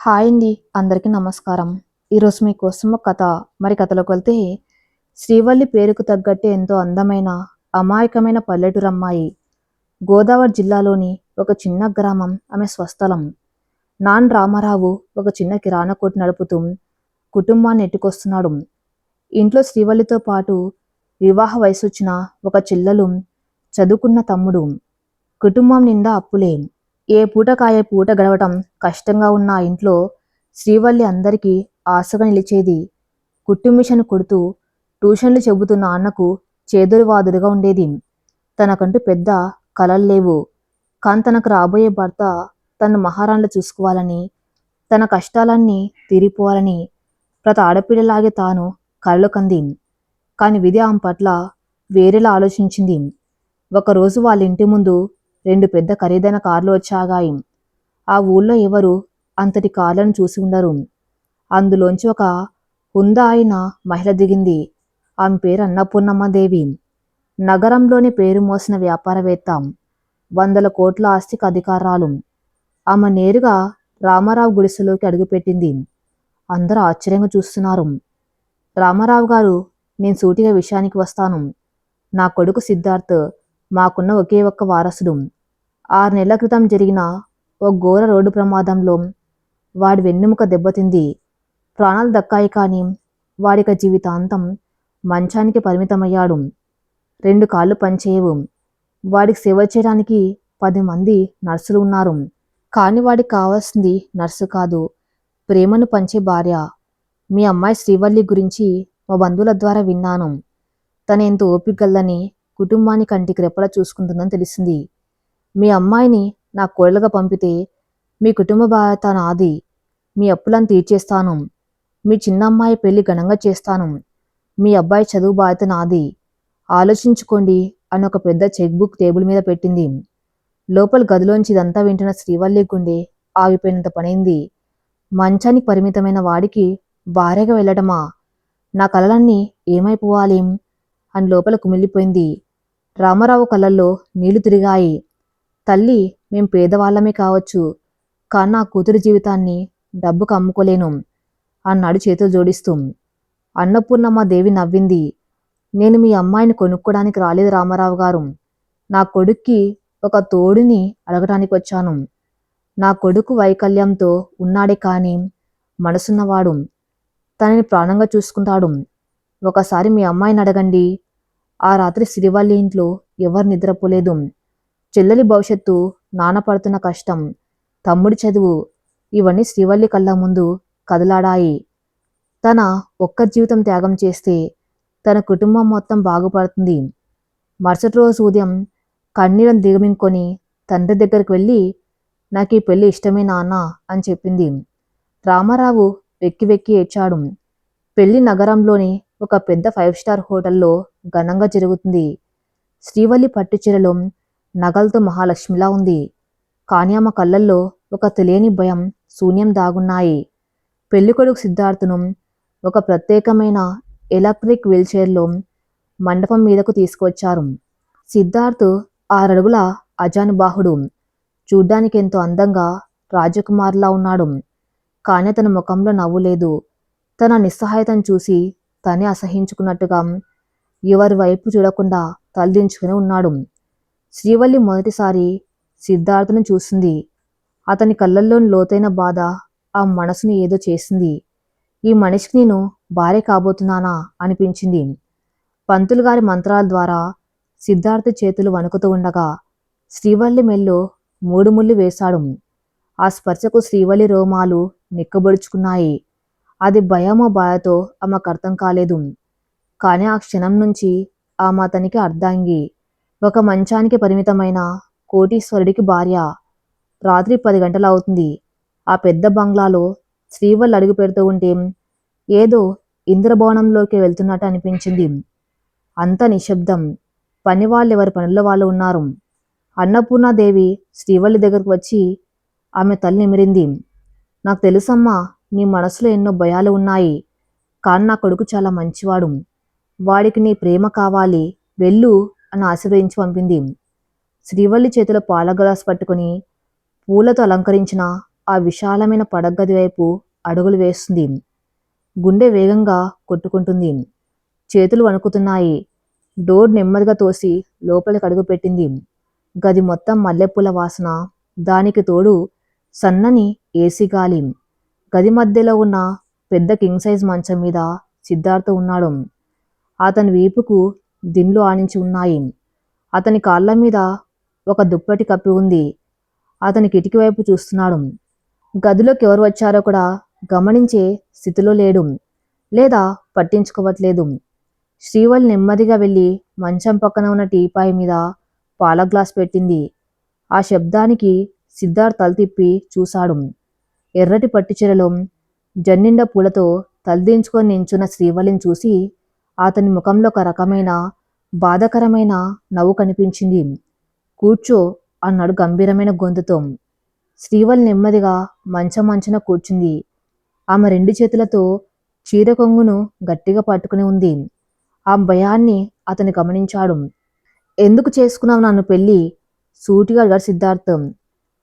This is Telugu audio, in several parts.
హాయ్ అండి. అందరికీ నమస్కారం. ఈరోజు మీకోసం ఒక కథ. కథలోకి వెళ్తే శ్రీవల్లి పేరుకు తగ్గట్టే ఎంతో అందమైన, అమాయకమైన పల్లెటూరు అమ్మాయి. గోదావరి జిల్లాలోని ఒక చిన్న గ్రామం ఆమె స్వస్థలం. నాన్ రామారావు ఒక చిన్న కిరాణా కొట్టు నడుపుతూ కుటుంబాన్ని నెట్టుకొస్తున్నాడు. ఇంట్లో శ్రీవల్లితో పాటు వివాహ వయసొచ్చిన ఒక చెల్లెలు, చదువుకున్న తమ్ముడు. కుటుంబం నిండా అప్పులే. ఏ పూట కాయే పూట గడవటం కష్టంగా ఉన్న ఆ ఇంట్లో శ్రీవల్లి అందరికీ ఆశగా నిలిచేది. కుట్టు మిషన్ కుడుతూ ట్యూషన్లు చెబుతున్న అన్నకు చేదోడువాదుడుగా ఉండేది. తనకంటూ పెద్ద కలలు లేవు. కానీ తనకు రాబోయే భర్త తను మహారాణిలా చూసుకోవాలని, తన కష్టాలన్నీ తీరిపోవాలని ప్రతి ఆడపిల్లలాగే తాను కలలు కంది. కాని విధి ఆమె పట్ల వేరేలా ఆలోచించింది. ఒకరోజు వాళ్ళ ఇంటి ముందు రెండు పెద్ద ఖరీదైన కార్లు వచ్చాగాయి. ఆ ఊళ్ళో ఎవరు అంతటి కార్లను చూసి ఉండరు. అందులోంచి ఒక హుందా అయిన మహిళ దిగింది. ఆమె పేరు అన్నపూర్ణమ్మదేవి. నగరంలోని పేరు మోసిన వ్యాపారవేత్త. వందల కోట్ల ఆస్తికి అధికారాలు. ఆమె నేరుగా రామారావు గుడిసెలోకి అడుగుపెట్టింది. అందరూ ఆశ్చర్యంగా చూస్తున్నారు. రామారావు గారు, నేను సూటిగా విషయానికి వస్తాను. నా కొడుకు సిద్ధార్థ్ మాకున్న ఒకే ఒక్క వారసుడు. 6 నెలల క్రితం జరిగిన ఓ ఘోర రోడ్డు ప్రమాదంలో వాడి వెన్నెముక దెబ్బతింది. ప్రాణాలు దక్కాయి, కానీ వాడిక జీవితాంతం మంచానికి పరిమితమయ్యాడు. 2 కాళ్ళు పనిచేయవు. వాడికి సేవ చేయడానికి 10 మంది నర్సులు ఉన్నారు. కానీ వాడికి కావాల్సింది నర్సు కాదు, ప్రేమను పంచే భార్య. మీ అమ్మాయి శ్రీవల్లి గురించి మా బంధువుల ద్వారా విన్నాను. తను ఎంతో ఓపికగలని, కుటుంబాన్ని కంటికి రెప్పలా చూసుకుంటుందని తెలిసింది. మీ అమ్మాయిని నా కోడలుగా పంపితే మీ కుటుంబ బాధ్యత నాది. మీ అప్పులను తీర్చేస్తాను. మీ చిన్న అమ్మాయి పెళ్లి ఘనంగా చేస్తాను. మీ అబ్బాయి చదువు బాధ్యత నాది. ఆలోచించుకోండి అని ఒక పెద్ద చెక్ బుక్ టేబుల్ మీద పెట్టింది. లోపల గదిలోంచి ఇదంతా వింటున్న శ్రీవల్లి గుండె ఆగిపోయినంత పనైంది. మంచానికి పరిమితమైన వాడికి భార్యగా వెళ్ళటమా? నా కలలన్నీ ఏమైపోవాలేం అని లోపల కుమిలిపోయింది. రామారావు కళ్ళల్లో నీళ్లు తిరిగాయి. తల్లి, మేం పేదవాళ్లమే కావచ్చు, కానీ నా కూతురి జీవితాన్ని డబ్బుకు అమ్ముకోలేను అన్నాడు చేతులు జోడిస్తూ. అన్నపూర్ణమ్మ దేవి నవ్వింది. నేను మీ అమ్మాయిని కొనుక్కోడానికి రాలేదు రామారావు గారు. నా కొడుక్కి ఒక తోడుని అడగటానికి వచ్చాను. నా కొడుకు వైకల్యంతో ఉన్నాడే, కానీ మనసున్నవాడు. తనని ప్రాణంగా చూసుకుంటాడు. ఒకసారి మీ అమ్మాయిని అడగండి. ఆ రాత్రి సిరివల్లి ఇంట్లో ఎవరు నిద్రపోలేదు. చెల్లెలి భవిష్యత్తు, నాన్న పడుతున్న కష్టం, తమ్ముడి చదువు, ఇవన్నీ శ్రీవల్లి కళ్ళ ముందు కదలాడాయి. తన ఒక్క జీవితం త్యాగం చేస్తే తన కుటుంబం మొత్తం బాగుపడుతుంది. మరుసటి రోజు ఉదయం కన్నీళ్ళను దిగమింగుకొని తండ్రి దగ్గరికి వెళ్ళి, నాకు ఈ పెళ్లి ఇష్టమే నాన్న అని చెప్పింది. రామారావు వెక్కి వెక్కి ఏడ్చాడు. పెళ్లి నగరంలోని ఒక పెద్ద 5 స్టార్ హోటల్లో ఘనంగా జరుగుతుంది. శ్రీవల్లి పట్టుచీరలో నగలతో మహాలక్ష్మిలా ఉంది. కానీ ఆమె కళ్ళల్లో ఒక తెలియని భయం, శూన్యం దాగున్నాయి. పెళ్లికొడుకు సిద్ధార్థను ఒక ప్రత్యేకమైన ఎలక్ట్రిక్ వీల్చైర్లో మండపం మీదకు తీసుకువచ్చారు. సిద్ధార్థ్ 6 అడుగుల అజానుబాహుడు. చూడ్డానికి ఎంతో అందంగా రాజకుమారులా ఉన్నాడు. కానీ తన ముఖంలో నవ్వు లేదు. తన నిస్సహాయతను చూసి తనే అసహించుకున్నట్టుగా ఎవరి వైపు చూడకుండా తలదించుకుని ఉన్నాడు. శ్రీవల్లి మొదటిసారి సిద్ధార్థను చూసింది. అతని కళ్ళల్లోని లోతైన బాధ ఆ మనసుని ఏదో చేసింది. ఈ మనిషికి నేను భార్య కాబోతున్నానా అనిపించింది. పంతులు గారి మంత్రాల ద్వారా సిద్ధార్థ చేతులు వణుకుతూ ఉండగా శ్రీవల్లి మెల్లో 3 ముళ్ళు వేశాడు. ఆ స్పర్శకు శ్రీవల్లి రోమాలు నిక్కబొడుచుకున్నాయి. అది భయమో బాధతో ఆమెకు అర్థం కాలేదు. కానీ ఆ క్షణం నుంచి ఆమె అతనికి అర్ధాంగి. ఒక మంచానికి పరిమితమైన కోటీశ్వరుడికి భార్య. రాత్రి 10 గంటలు అవుతుంది. ఆ పెద్ద బంగ్లాలో శ్రీవల్లి అడుగు పెడుతూ ఉంటే ఏదో ఇంద్రభవనంలోకి వెళ్తున్నట్టు అనిపించింది. అంత నిశ్శబ్దం. పనివాళ్ళు ఎవరి పనుల్లో వాళ్ళు ఉన్నారు. అన్నపూర్ణాదేవి శ్రీవల్లి దగ్గరకు వచ్చి ఆమె తల నిమిరింది. నాకు తెలుసమ్మా, నీ మనసులో ఎన్నో భయాలు ఉన్నాయి. కానీ నా కొడుకు చాలా మంచివాడు. వాడికి నీ ప్రేమ కావాలి, వెళ్ళు అని ఆశీర్వదించి పంపింది. శ్రీవల్లి చేతిలో పాల గ్లాస్ పట్టుకుని పూలతో అలంకరించిన ఆ విశాలమైన పడగ్గది వైపు అడుగులు వేస్తుంది. గుండె వేగంగా కొట్టుకుంటుంది. చేతులు వణుకుతున్నాయి. డోర్ నెమ్మదిగా తోసి లోపలికి అడుగుపెట్టింది. గది మొత్తం మల్లెపూల వాసన, దానికి తోడు సన్నని ఏసీ గాలి. గది మధ్యలో ఉన్న పెద్ద కింగ్ సైజ్ మంచం మీద సిద్ధార్థ ఉన్నాడు. అతని వీపుకు దిండ్లు ఆనించి ఉన్నాయి. అతని కాళ్ళ మీద ఒక దుప్పటి కప్పి ఉంది. అతని కిటికీ వైపు చూస్తున్నాడు. గదిలోకి ఎవరు వచ్చారో కూడా గమనించే స్థితిలో లేడు, లేదా పట్టించుకోవట్లేదు. శ్రీవల్లి నెమ్మదిగా వెళ్ళి మంచం పక్కన ఉన్న టీపాయ్ మీద పాల గ్లాస్ పెట్టింది. ఆ శబ్దానికి సిద్ధార్థ్ తల తిప్పి చూశాడు. ఎర్రటి పట్టుచీరలో జన్నిండ పూలతో తలదించుకొని నించున్న శ్రీవల్లిని చూసి అతని ముఖంలో ఒక రకమైన బాధకరమైన నవ్వు కనిపించింది. కూర్చో అన్నాడు గంభీరమైన గొంతుతో. శ్రీవల్లి నెమ్మదిగా మంచం మంచున కూర్చుంది. ఆమె 2 చేతులతో చీర కొంగును గట్టిగా పట్టుకుని ఉంది. ఆ భయాన్ని అతను గమనించాడు. ఎందుకు చేసుకున్నావు నన్ను పెళ్ళి? సూటిగా అడిగాడు సిద్ధార్థం.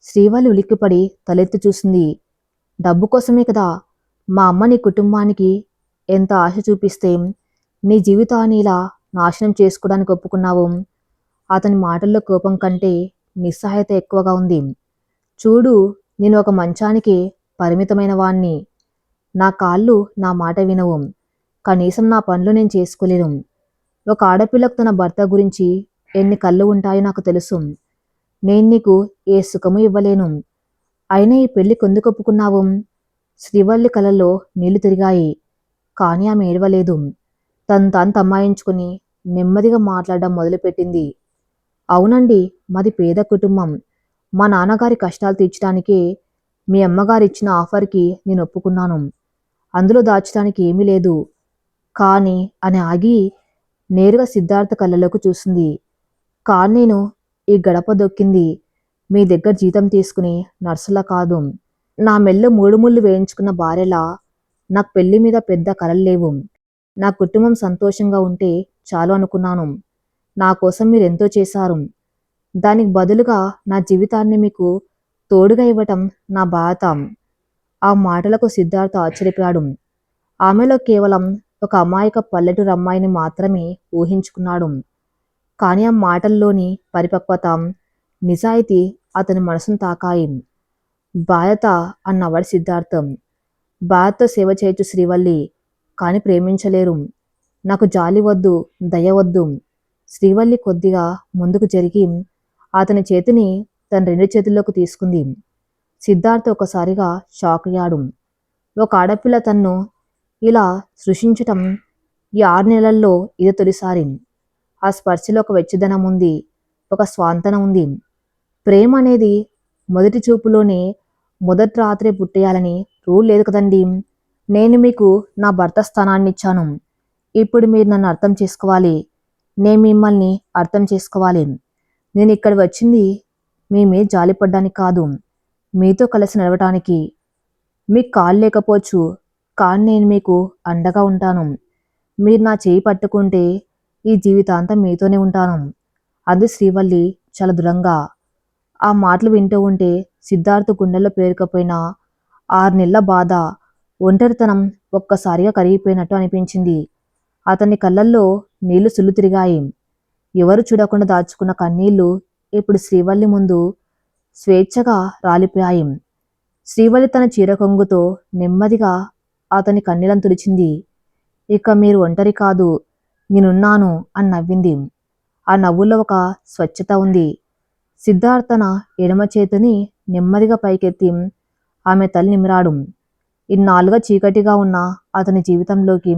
శ్రీవల్లి ఉలిక్కిపడి తలెత్తి చూసింది. డబ్బు కోసమే కదా మా అమ్మ నీ కుటుంబానికి ఎంత ఆశ చూపిస్తే నీ జీవితాన్ని ఇలా నాశనం చేసుకోవడానికి ఒప్పుకున్నావు. అతని మాటల్లో కోపం కంటే నిస్సహాయత ఎక్కువగా ఉంది. చూడు, నేను ఒక మంచానికి పరిమితమైన వాణ్ణి. నా కాళ్ళు నా మాట వినవు. కనీసం నా పనులు నేను చేసుకోలేను. ఒక ఆడపిల్లకు తన భర్త గురించి ఎన్ని కళ్ళు ఉంటాయో నాకు తెలుసు. నేను నీకు ఏ సుఖము ఇవ్వలేను. అయినా ఈ పెళ్లి కొందుకు ఒప్పుకున్నావు? శ్రీవల్లి కళ్ళల్లో నీళ్లు తిరిగాయి. కానీ ఆమె ఏడవలేదు. తను తాను తమ్మాయించుకుని నెమ్మదిగా మాట్లాడడం మొదలుపెట్టింది. అవునండి, మాది పేద కుటుంబం. మా నాన్నగారి కష్టాలు తీర్చడానికే మీ అమ్మగారు ఇచ్చిన ఆఫర్కి నేను ఒప్పుకున్నాను. అందులో దాచడానికి ఏమీ లేదు. కానీ అని ఆగి నేరుగా సిద్ధార్థ కళ్ళలోకి చూసింది. కానీ నేను ఈ గడప దొక్కింది మీ దగ్గర జీతం తీసుకుని నర్సులా కాదు. నా మెల్లో 3 ముళ్ళు వేయించుకున్న భార్యలా. నాకు పెళ్లి మీద పెద్ద కలలు లేవు. నా కుటుంబం సంతోషంగా ఉంటే చాలు అనుకున్నాను. నా కోసం మీరు ఎంతో చేశారు. దానికి బదులుగా నా జీవితాన్ని మీకు తోడుగా ఇవ్వటం నా బాధ్యత. ఆ మాటలకు సిద్ధార్థ ఆశ్చర్యపోయాడు. ఆమెలో కేవలం ఒక అమాయక పల్లెటూరు అమ్మాయిని మాత్రమే ఊహించుకున్నాడు. కానీ ఆ మాటల్లోని పరిపక్వత, నిజాయితీ అతని మనసును తాకాయి. బాధ్యత అన్నవాడు సిద్ధార్థం. బాధ్యతతో సేవ చేయొచ్చు శ్రీవల్లి, కానీ ప్రేమించలేరు. నాకు జాలి వద్దు, దయ వద్దు. శ్రీవల్లి కొద్దిగా ముందుకు జరిగి అతని చేతిని తన 2 చేతుల్లోకి తీసుకుంది. సిద్ధార్థ ఒకసారిగా షాక్ అయ్యాడు. ఒక ఆడపిల్ల తన్ను ఇలా సృష్టించటం ఈ 6 నెలల్లో ఇది తొలిసారి. ఆ స్పర్శలో ఒక వెచ్చదనం ఉంది, ఒక స్వాంతన ఉంది. ప్రేమ అనేది మొదటి చూపులోనే మొదటి రాత్రే పుట్టేయాలని రూల్ లేదు కదండి. నేను మీకు నా భర్త స్థానాన్ని ఇచ్చాను. ఇప్పుడు మీరు నన్ను అర్థం చేసుకోవాలి. నేను మిమ్మల్ని అర్థం చేసుకోవాలి. నేను ఇక్కడ వచ్చింది మీ మీద జాలిపడ్డానికి కాదు, మీతో కలిసి నడవటానికి. మీకు కాళ్ళు లేకపోవచ్చు, కానీ నేను మీకు అండగా ఉంటాను. మీరు నా చేయి పట్టుకుంటే ఈ జీవితాంతం మీతోనే ఉంటాను. అది శ్రీవల్లి చాలా దృఢంగా. ఆ మాటలు వింటూ ఉంటే సిద్ధార్థ గుండెల్లో పేరుకపోయిన 6 నెలల బాధ, ఒంటరితనం ఒక్కసారిగా కరిగిపోయినట్టు అనిపించింది. అతని కళ్ళల్లో నీళ్లు సుళ్ళు తిరిగాయి. ఎవరు చూడకుండా దాచుకున్న కన్నీళ్లు ఇప్పుడు శ్రీవల్లి ముందు స్వేచ్ఛగా రాలిపోయాయి. శ్రీవల్లి తన చీర కొంగుతో నెమ్మదిగా అతని కన్నీళ్లను తుడిచింది. ఇక మీరు ఒంటరి కాదు, నేనున్నాను అని నవ్వింది. ఆ నవ్వులో ఒక స్వచ్ఛత ఉంది. సిద్ధార్థ తన ఎడమ చేతిని నెమ్మదిగా పైకెత్తి ఆమె తల నిమిరాడు. ఇన్నాళ్ళుగా చీకటిగా ఉన్న అతని జీవితంలోకి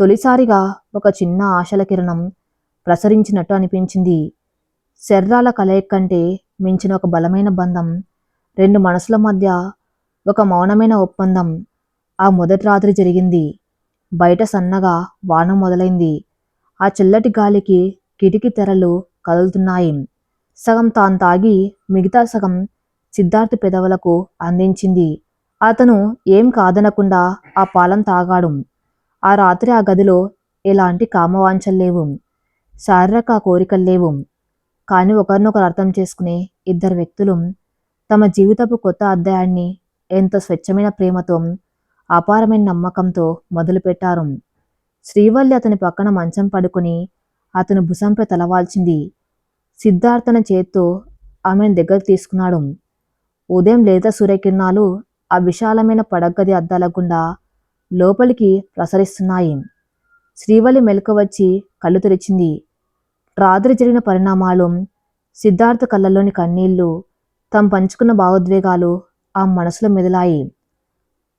తొలిసారిగా ఒక చిన్న ఆశల కిరణం ప్రసరించినట్టు అనిపించింది. శరీరాల కలయిక కంటే మించిన ఒక బలమైన బంధం, 2 మనసుల మధ్య ఒక మౌనమైన ఒప్పందం. ఆ మొదటి రాత్రి జరిగింది. బయట సన్నగా వాన మొదలైంది. ఆ చల్లటి గాలికి కిటికీ తెరలు కదులుతున్నాయి. సగం తాను తాగి మిగతా సగం సిద్ధార్థ పెదవులకు అందించింది. అతను ఏం కాదనకుండా ఆ పాలం తాగాడు. ఆ రాత్రి ఆ గదిలో ఎలాంటి కామవాంఛలు లేవు, శారీరక కోరికలు లేవు. కానీ ఒకరినొకరు అర్థం చేసుకునే 2 వ్యక్తులు తమ జీవితపు కొత్త అధ్యాయాన్ని ఎంతో స్వచ్ఛమైన ప్రేమతో, అపారమైన నమ్మకంతో మొదలుపెట్టారు. శ్రీవల్లి అతని పక్కన మంచం పడుకుని అతని భుజంపై తలవాల్చింది. సిద్ధార్థ్ తన చేత్తో ఆమెను దగ్గరకు తీసుకున్నాడు. ఉదయం లేత సూర్యకిరణాలు ఆ విశాలమైన పడగది అద్దాల గుండా లోపలికి ప్రసరిస్తున్నాయి. శ్రీవల్లి మెలకు వచ్చి కళ్ళు తెరిచింది. రాత్రి జరిగిన పరిణామాలు, సిద్ధార్థ కళ్ళల్లోని కన్నీళ్లు, తాము పంచుకున్న భావోద్వేగాలు ఆ మనసులో మెదిలాయి.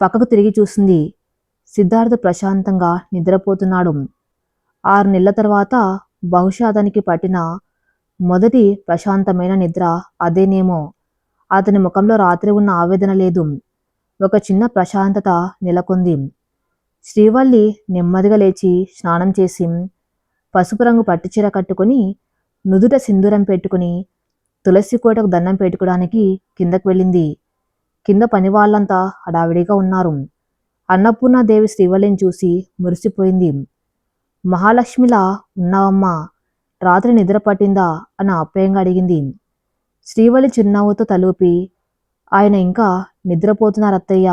పక్కకు తిరిగి చూసింది. సిద్ధార్థ ప్రశాంతంగా నిద్రపోతున్నాడు. 6 నెలల తర్వాత బహుశా అతనికి పట్టిన మొదటి ప్రశాంతమైన నిద్ర అదేనేమో. అతని ముఖంలో రాత్రి ఉన్న ఆవేదన లేదు. ఒక చిన్న ప్రశాంతత నెలకొంది. శ్రీవల్లి నెమ్మదిగా లేచి స్నానం చేసి, పసుపు రంగు పట్టుచీర కట్టుకుని, నుదుట సింధూరం పెట్టుకుని, తులసి కోటకు దండం పెట్టుకోవడానికి కిందకు వెళ్ళింది. కింద పని వాళ్ళంతా హడావిడిగా ఉన్నారు. అన్నపూర్ణాదేవి శ్రీవల్లిని చూసి మురిసిపోయింది. మహాలక్ష్మిలా ఉన్నావమ్మా, రాత్రి నిద్ర పట్టిందా అని ఆప్యాయంగా అడిగింది. శ్రీవల్లి చిరునవ్వుతో తలూపి, ఆయన ఇంకా నిద్రపోతున్నారత్తయ్య,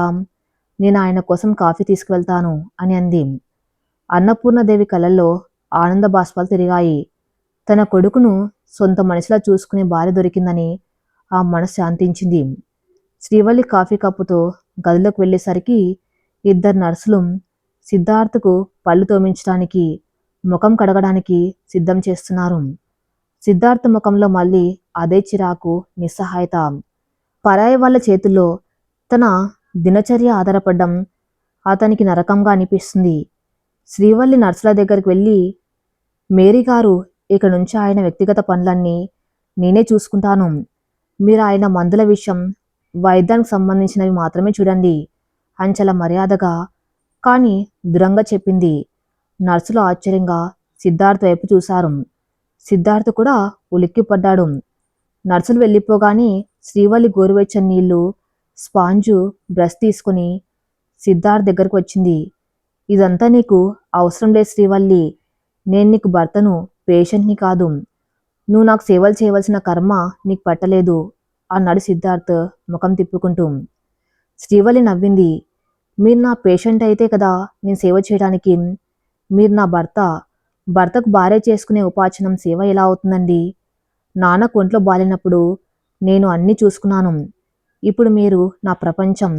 నేను ఆయన కోసం కాఫీ తీసుకువెళ్తాను అని అంది. అన్నపూర్ణాదేవి కళ్ళల్లో ఆనంద బాష్పాలు తిరిగాయి. తన కొడుకును సొంత మనిషిలా చూసుకునే భార్య దొరికిందని ఆ మనసు శాంతించింది. శ్రీవల్లి కాఫీ కప్పుతో గదిలోకి వెళ్ళేసరికి 2 నర్సులు సిద్ధార్థకు పళ్ళు తోమించడానికి, ముఖం కడగడానికి సిద్ధం చేస్తున్నారు. సిద్ధార్థ ముఖంలో మళ్ళీ అదే చిరాకు, నిస్సహాయత. పరాయి వాళ్ళ చేతుల్లో తన దినచర్య ఆధారపడడం అతనికి నరకంగా అనిపిస్తుంది. శ్రీవల్లి నర్సుల దగ్గరికి వెళ్ళి, మేరీ గారు, ఇక నుంచి ఆయన వ్యక్తిగత పనులన్నీ నేనే చూసుకుంటాను. మీరు ఆయన మందుల విషయం, వైద్యానికి సంబంధించినవి మాత్రమే చూడండి అని చాలా మర్యాదగా కానీ దృఢంగా చెప్పింది. నర్సులు ఆశ్చర్యంగా సిద్ధార్థ్ వైపు చూశారు. సిద్ధార్థ్ కూడా ఉలిక్కిపడ్డాడు. నర్సులు వెళ్ళిపోగానే శ్రీవల్లి గోరువెచ్చని నీళ్లు, స్పాంజు, బ్రష్ తీసుకుని సిద్ధార్థ్ దగ్గరకు వచ్చింది. ఇదంతా నీకు అవసరం లేదు శ్రీవల్లి, నేను నీకు భర్తను, పేషెంట్ని కాదు. నువ్వు నాకు సేవలు చేయవలసిన కర్మ నీకు పట్టలేదు అన్నాడు సిద్ధార్థ్ ముఖం తిప్పుకుంటూ. శ్రీవల్లి నవ్వింది. మీరు నా పేషెంట్ అయితే కదా నేను సేవ చేయడానికి. మీరు నా భర్త. భర్తకు భార్య చేసుకునే ఉపాచనం సేవ ఎలా అవుతుందండి? నాన్నకు ఒంట్లో బాలేనప్పుడు నేను అన్నీ చూసుకున్నాను. ఇప్పుడు మీరు నా ప్రపంచం.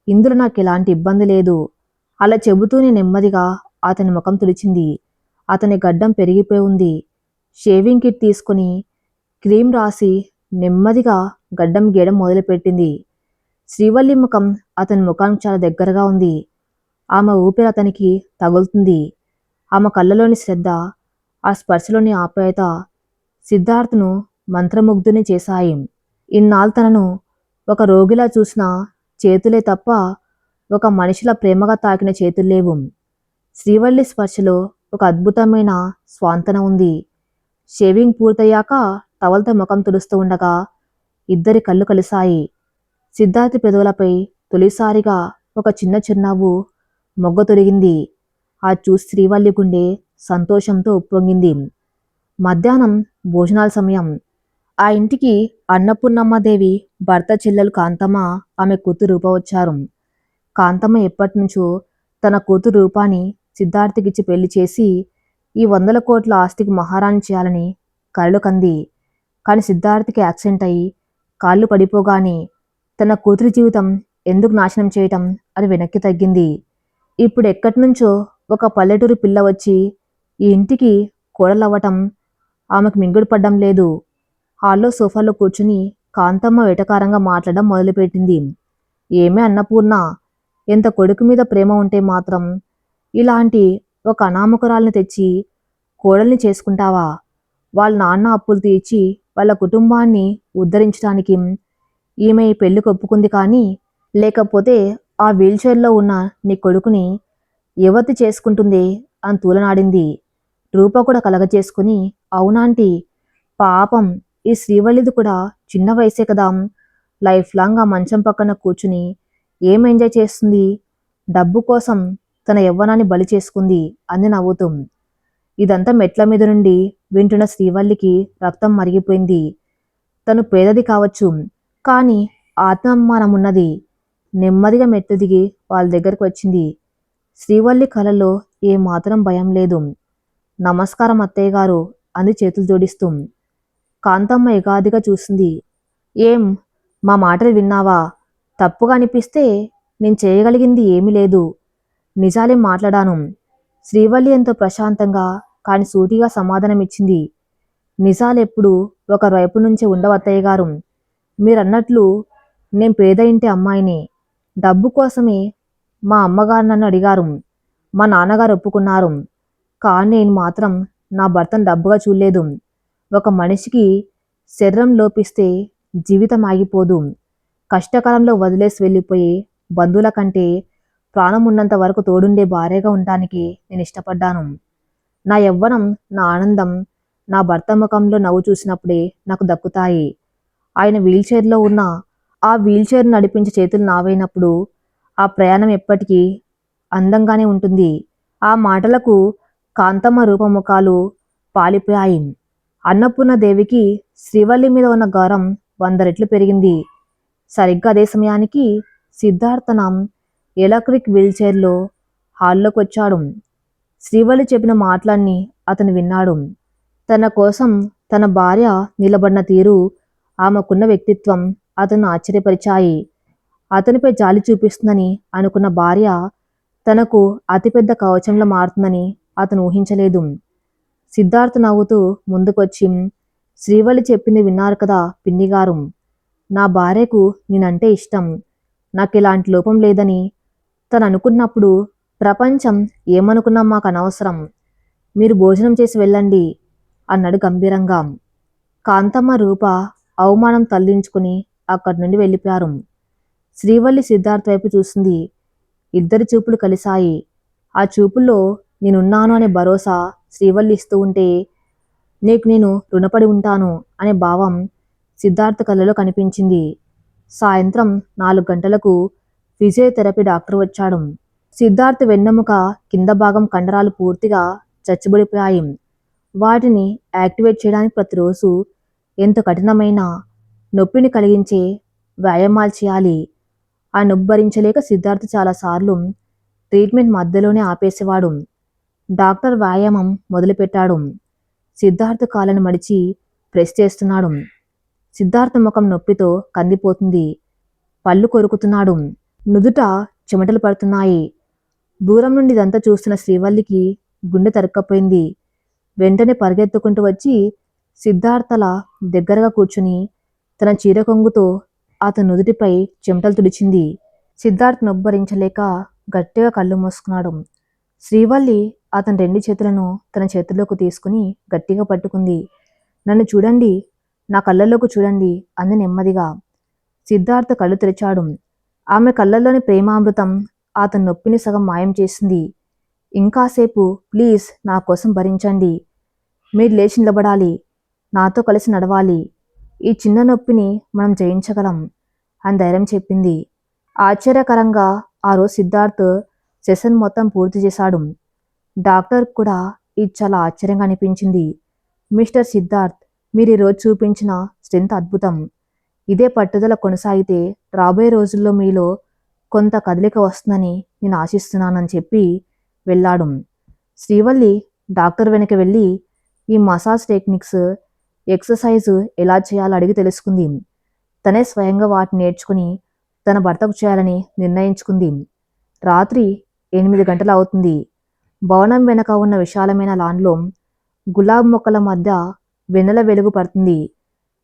ఇందులో నాకు ఎలాంటి ఇబ్బంది లేదు. అలా చెబుతూనే నెమ్మదిగా అతని ముఖం తుడిచింది. అతని గడ్డం పెరిగిపోయి ఉంది. షేవింగ్ కిట్ తీసుకుని క్రీమ్ రాసి నెమ్మదిగా గడ్డం గీయడం మొదలుపెట్టింది. శ్రీవల్లి ముఖం అతని ముఖానికి చాలా దగ్గరగా ఉంది. ఆమె ఊపిరి అతనికి తగులుతుంది. ఆమె కళ్ళలోని శ్రద్ధ, ఆ స్పర్శలోని ఆప్యాయత సిద్ధార్థ్ను మంత్రముగ్ధుని చేశాయి. ఇన్నాళ్ళు తనను ఒక రోగిలా చూసిన చేతులే తప్ప ఒక మనిషిలా ప్రేమగా తాకిన చేతులు లేవు. శ్రీవల్లి స్పర్శలో ఒక అద్భుతమైన స్వాంతన ఉంది. షేవింగ్ పూర్తయ్యాక టవల్తో ముఖం తుడుస్తూ ఉండగా ఇద్దరి కళ్ళు కలిశాయి. సిద్ధార్థ్ పెదవులపై తొలిసారిగా ఒక చిన్న చిరునవ్వు మొగ్గ తొడిగింది. ఆ చూసి శ్రీవల్లి గుండె సంతోషంతో ఉప్పొంగింది. మధ్యాహ్నం భోజనాల సమయం. ఆ ఇంటికి అన్నపూర్ణమ్మదేవి భర్త చెల్లెలు కాంతమ్మ, ఆమె కూతురు రూప వచ్చారు. కాంతమ్మ ఎప్పటినుంచో తన కూతురు రూపాన్ని సిద్ధార్థికిచ్చి పెళ్లి చేసి ఈ 100 కోట్ల ఆస్తికి మహారాణి చేయాలని కలలు కంది. కానీ సిద్ధార్థ్కి యాక్సిడెంట్ అయి కాళ్ళు పడిపోగానే తన కూతురి జీవితం ఎందుకు నాశనం చేయటం అని వెనక్కి తగ్గింది. ఇప్పుడు ఎక్కడినుంచో ఒక పల్లెటూరు పిల్ల వచ్చి ఈ ఇంటికి కోడలవ్వటం ఆమెకు మింగుడు పడ్డం లేదు. హాల్లో సోఫాలో కూర్చుని కాంతమ్మ వెటకారంగా మాట్లాడడం మొదలుపెట్టింది. ఏమే అన్నపూర్ణ, ఎంత కొడుకు మీద ప్రేమ ఉంటే మాత్రం ఇలాంటి ఒక అనామకురాల్ని తెచ్చి కోడల్ని చేసుకుంటావా? వాళ్ళ నాన్న అప్పులు తీర్చి వాళ్ళ కుటుంబాన్ని ఉద్ధరించడానికి ఈమె ఈ పెళ్లికి ఒప్పుకుంది. కానీ లేకపోతే ఆ వీల్చైర్లో ఉన్న నీ కొడుకుని యువతి చేసుకుంటుంది అని తూలనాడింది. రూప కూడా కలగజేసుకుని, అవునాంటీ, పాపం ఈ శ్రీవల్లిది కూడా చిన్న వయసే కదా, లైఫ్ లాంగ్ ఆ మంచం పక్కన కూర్చుని ఏం ఎంజాయ్ చేస్తుంది? డబ్బు కోసం తన యవ్వనాన్ని బలి చేసుకుంది అంది నవ్వుతూ. ఇదంతా మెట్ల మీద నుండి వింటున్న శ్రీవల్లికి రక్తం మరిగిపోయింది. తను పేదది కావచ్చు, కానీ ఆత్మాభిమానం ఉన్నది. నెమ్మదిగా మెట్లు దిగి వాళ్ళ దగ్గరకు వచ్చింది. శ్రీవల్లి కలలో ఏమాత్రం భయం లేదు. నమస్కారం అత్తయ్య గారు అంది చేతులు జోడిస్తూ. కాంతమ్మ ఎగాదిగా చూసింది. ఏం, మా మాటలు విన్నావా? తప్పుగా అనిపిస్తే నేను చేయగలిగింది ఏమీ లేదు. నిజాలే మాట్లాడాను. శ్రీవల్లి ఎంతో ప్రశాంతంగా కాని సూటిగా సమాధానమిచ్చింది. నిజాలెప్పుడు ఒకరి వైపు నుంచే ఉండవు అత్తయ్య గారు. మీరన్నట్లు నేను పేద ఇంటి అమ్మాయిని. డబ్బు కోసమే మా అమ్మగారు నన్ను అడిగారు. మా నాన్నగారు ఒప్పుకున్నారు. కానీ నేను మాత్రం నా భర్తను డబ్బుగా చూడలేదు. ఒక మనిషికి శరీరం లోపిస్తే జీవితం ఆగిపోదు. కష్టకాలంలో వదిలేసి వెళ్ళిపోయే బంధువుల కంటే ప్రాణం ఉన్నంత వరకు తోడుండే భార్యగా ఉండడానికి నేను ఇష్టపడ్డాను. నా యవ్వనం, నా ఆనందం నా భర్త ముఖంలో నవ్వు చూసినప్పుడే నాకు దక్కుతాయి. ఆయన వీల్చైర్లో ఉన్న ఆ వీల్చైర్ నడిపించే చేతులు నావైనప్పుడు ఆ ప్రయాణం ఎప్పటికీ అందంగానే ఉంటుంది. ఆ మాటలకు కాంతమ్మ రూపముఖాలు పాలిపోయాయి. అన్నపూర్ణదేవికి శ్రీవల్లి మీద ఉన్న గౌరవం 100 రెట్లు పెరిగింది. సరిగ్గా అదే సమయానికి సిద్ధార్థనం ఎలక్ట్రిక్ వీల్చైర్లో హాల్లోకి వచ్చాడు. శ్రీవల్లి చెప్పిన మాటలన్నీ అతను విన్నాడు. తన కోసం తన భార్య నిలబడిన తీరు, ఆమెకున్న వ్యక్తిత్వం అతను ఆశ్చర్యపరిచాయి. అతనిపై జాలి చూపిస్తుందని అనుకున్న భార్య తనకు అతిపెద్ద కవచంలో మారుతుందని అతను ఊహించలేదు. సిద్ధార్థ నవ్వుతూ ముందుకొచ్చి, శ్రీవల్లి చెప్పింది విన్నారు కదా పిన్నిగారు. నా భార్యకు నేనంటే ఇష్టం. నాకు ఇలాంటి లోపం లేదని తను అనుకున్నప్పుడు ప్రపంచం ఏమనుకున్నా మాకు అనవసరం. మీరు భోజనం చేసి వెళ్ళండి అన్నాడు గంభీరంగా. కాంతమ్మ రూప అవమానం తల్లించుకుని అక్కడి నుండి వెళ్ళిపోయారు. శ్రీవల్లి సిద్ధార్థ్ వైపు చూసింది. ఇద్దరి చూపులు కలిశాయి. ఆ చూపుల్లో నేనున్నాను అనే భరోసా శ్రీవల్లి ఇస్తూ ఉంటే, నీకు నేను రుణపడి ఉంటాను అనే భావం సిద్ధార్థ్ కళ్ళలో కనిపించింది. సాయంత్రం 4 గంటలకు ఫిజియోథెరపీ డాక్టర్ వచ్చాడు. సిద్ధార్థ్ వెన్నెముక కింద భాగం కండరాలు పూర్తిగా చచ్చుబడిపోయాయి. వాటిని యాక్టివేట్ చేయడానికి ప్రతిరోజు ఎంతో కఠినమైన నొప్పిని కలిగించే వ్యాయామాలు చేయాలి. ఆ నొప్పి భరించలేక సిద్ధార్థ్ చాలాసార్లు ట్రీట్మెంట్ మధ్యలోనే ఆపేసేవాడు. డాక్టర్ వ్యాయామం మొదలుపెట్టాడు. సిద్ధార్థ్ కాళ్ళను మడిచి ప్రెస్ చేస్తున్నాడు. సిద్ధార్థ ముఖం నొప్పితో కందిపోతుంది. పళ్ళు కొరుకుతున్నాడు. నుదుట చెమటలు పడుతున్నాయి. దూరం నుండి ఇదంతా చూస్తున్న శ్రీవల్లికి గుండె తరుక్కపోయింది. వెంటనే పరిగెత్తుకుంటూ వచ్చి సిద్ధార్థల దగ్గరగా కూర్చుని తన చీర కొంగుతో అతని నుదుటిపై చెమటలు తుడిచింది. సిద్ధార్థ్ నొప్పి భరించలేక గట్టిగా కళ్ళు మూసుకున్నాడు. శ్రీవల్లి అతని 2 చేతులను తన చేతుల్లోకి తీసుకుని గట్టిగా పట్టుకుంది. నన్ను చూడండి, నా కళ్ళల్లోకి చూడండి అంది నెమ్మదిగా. సిద్ధార్థ కళ్ళు తెరిచాడు. ఆమె కళ్ళల్లోని ప్రేమామృతం అతని నొప్పిని సగం మాయం చేసింది. ఇంకాసేపు ప్లీజ్ నా కోసం భరించండి. మీరు లేచి నిలబడాలి, నాతో కలిసి నడవాలి. ఈ చిన్న నొప్పిని మనం జయించగలం అని ధైర్యం చెప్పింది. ఆశ్చర్యకరంగా ఆ రోజు సిద్ధార్థ్ సెషన్ మొత్తం పూర్తి చేశాడు. డాక్టర్ కూడా ఇది చాలా ఆశ్చర్యంగా అనిపించింది. మిస్టర్ సిద్ధార్థ్, మీరు ఈరోజు చూపించిన స్ట్రెంత్ అద్భుతం. ఇదే పట్టుదల కొనసాగితే రాబోయే రోజుల్లో మీలో కొంత కదలిక వస్తుందని నేను ఆశిస్తున్నానని చెప్పి వెళ్ళాడు. శ్రీవల్లి డాక్టర్ వెనక వెళ్ళి ఈ మసాజ్ టెక్నిక్స్, ఎక్సర్సైజ్ ఎలా చేయాలో అడిగి తెలుసుకుంది. తనే స్వయంగా వాటిని నేర్చుకుని తన భర్తకు చేయాలని నిర్ణయించుకుంది. రాత్రి 8 గంటలు అవుతుంది. భవనం వెనక ఉన్న విశాలమైన లాన్లో గులాబ్ మొక్కల మధ్య వెన్నెల వెలుగు పడుతుంది.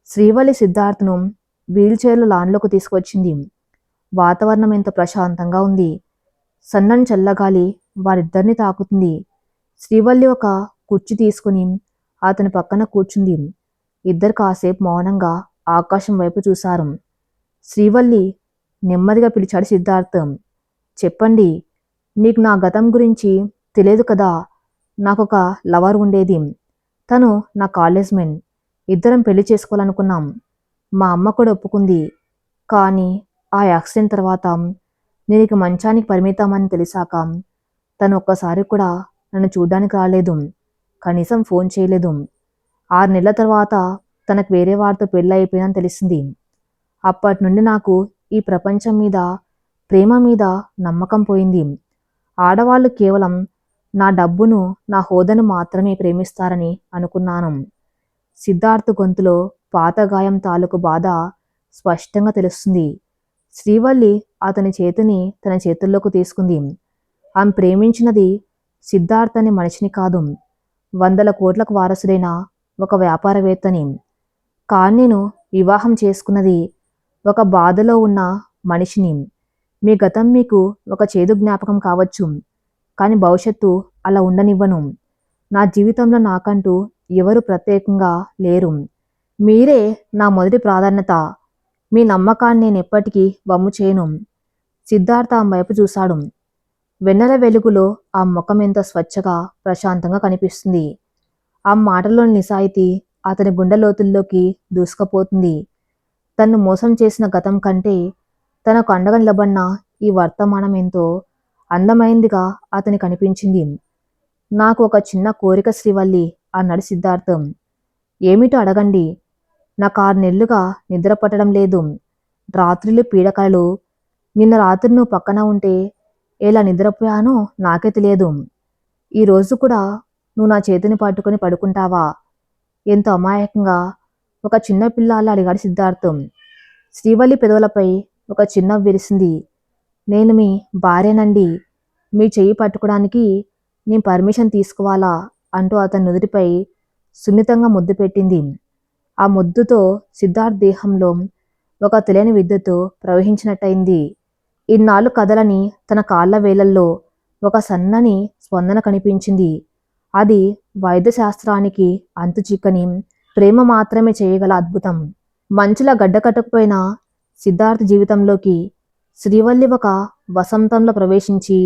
శ్రీవల్లి సిద్ధార్థ్ను వీల్చైర్లో లాన్లోకి తీసుకొచ్చింది. వాతావరణం ఎంత ప్రశాంతంగా ఉంది. సన్నని చల్లగాలి వారిద్దరిని తాకుతుంది. శ్రీవల్లి ఒక కుర్చీ తీసుకుని అతని పక్కన కూర్చుంది. ఇద్దరు కాసేపు మౌనంగా ఆకాశం వైపు చూశారు. శ్రీవల్లి నెమ్మదిగా పిలిచాడు సిద్ధార్థ్. చెప్పండి, నీకు నా గతం గురించి తెలియదు కదా. నాకొక లవర్ ఉండేది. తను నా కాలేజ్ మేట్. ఇద్దరం పెళ్లి చేసుకోవాలనుకున్నాం. మా అమ్మ కూడా ఒప్పుకుంది. కానీ ఆ యాక్సిడెంట్ తర్వాత నేను ఇక మంచానికి పరిమితమని తెలిసాక తను ఒక్కసారి కూడా నన్ను చూడ్డానికి రాలేదు. కనీసం ఫోన్ చేయలేదు. 6 నెలల తర్వాత తనకు వేరే వారితో పెళ్ళి అయిపోయిందని తెలిసింది. అప్పటి నుండి నాకు ఈ ప్రపంచం మీద, ప్రేమ మీద నమ్మకం పోయింది. ఆడవాళ్ళు కేవలం నా డబ్బును, నా హోదాను మాత్రమే ప్రేమిస్తారని అనుకున్నాను. సిద్ధార్థ్ గొంతులో పాత గాయం తాలూకు బాధ స్పష్టంగా తెలుస్తుంది. శ్రీవల్లి అతని చేతిని తన చేతుల్లోకి తీసుకుంది. ఆమె ప్రేమించినది సిద్ధార్థ్ అనే మనిషిని కాదు, 100 కోట్లకు వారసుడైన ఒక వ్యాపారవేత్తని. కానీ నేను వివాహం చేసుకున్నది ఒక బాధలో ఉన్న మనిషిని. మీ గతం మీకు ఒక చేదు జ్ఞాపకం కావచ్చు, కానీ భవిష్యత్తు అలా ఉండనివ్వను. నా జీవితంలో నాకంటూ ఎవరు ప్రత్యేకంగా లేరు. మీరే నా మొదటి ప్రాధాన్యత. మీ నమ్మకాన్ని నేను ఎప్పటికీ వమ్ము చేయను. సిద్ధార్థ ఆమె వైపు చూశాడు. వెన్నెల వెలుగులో ఆ ముఖం ఎంతో స్వచ్ఛగా, ప్రశాంతంగా కనిపిస్తుంది. ఆ మాటల్లోని నిజాయితీ అతని గుండె లోతుల్లోకి దూసుకుపోతుంది. తన్ను మోసం చేసిన గతం కంటే తనకు అండగా నిలబడిన ఈ వర్తమానం ఎంతో అందమైందిగా అతనికి అనిపించింది. నాకు ఒక చిన్న కోరిక శ్రీవల్లి అన్నాడు సిద్ధార్థం. ఏమిటో అడగండి. నాకు 6 నెలలుగా నిద్ర పట్టడం లేదు. రాత్రులు పీడకలలు. నిన్న రాత్రి నువ్వు పక్కన ఉంటే ఎలా నిద్రపోయానో నాకే తెలియదు. ఈరోజు కూడా నువ్వు నా చేతిని పట్టుకొని పడుకుంటావా? ఎంతో అమాయకంగా ఒక చిన్న పిల్లాలా అడిగాడు సిద్ధార్థం. శ్రీవల్లి పెదవులపై ఒక చిన్న విరిసింది. నేను మీ భార్యనండి. మీ చెయ్యి పట్టుకోవడానికి నేను పర్మిషన్ తీసుకోవాలా అంటూ అతని నుదుటిపై సున్నితంగా ముద్దు పెట్టింది. ఆ ముద్దుతో సిద్ధార్థ్ దేహంలో ఒక తెలియని విద్యుత్తు ప్రవహించినట్టయింది. ఇన్నాళ్ళు కదలని తన కాళ్ల వేలల్లో ఒక సన్నని స్పందన కనిపించింది. అది వైద్యశాస్త్రానికి అంతుచిక్కని ప్రేమ మాత్రమే చేయగల అద్భుతం. మంచులా గడ్డకట్టుకుపోయిన సిద్ధార్థ్ జీవితంలోకి శ్రీవల్లి ఒక వసంతంలో ప్రవేశించి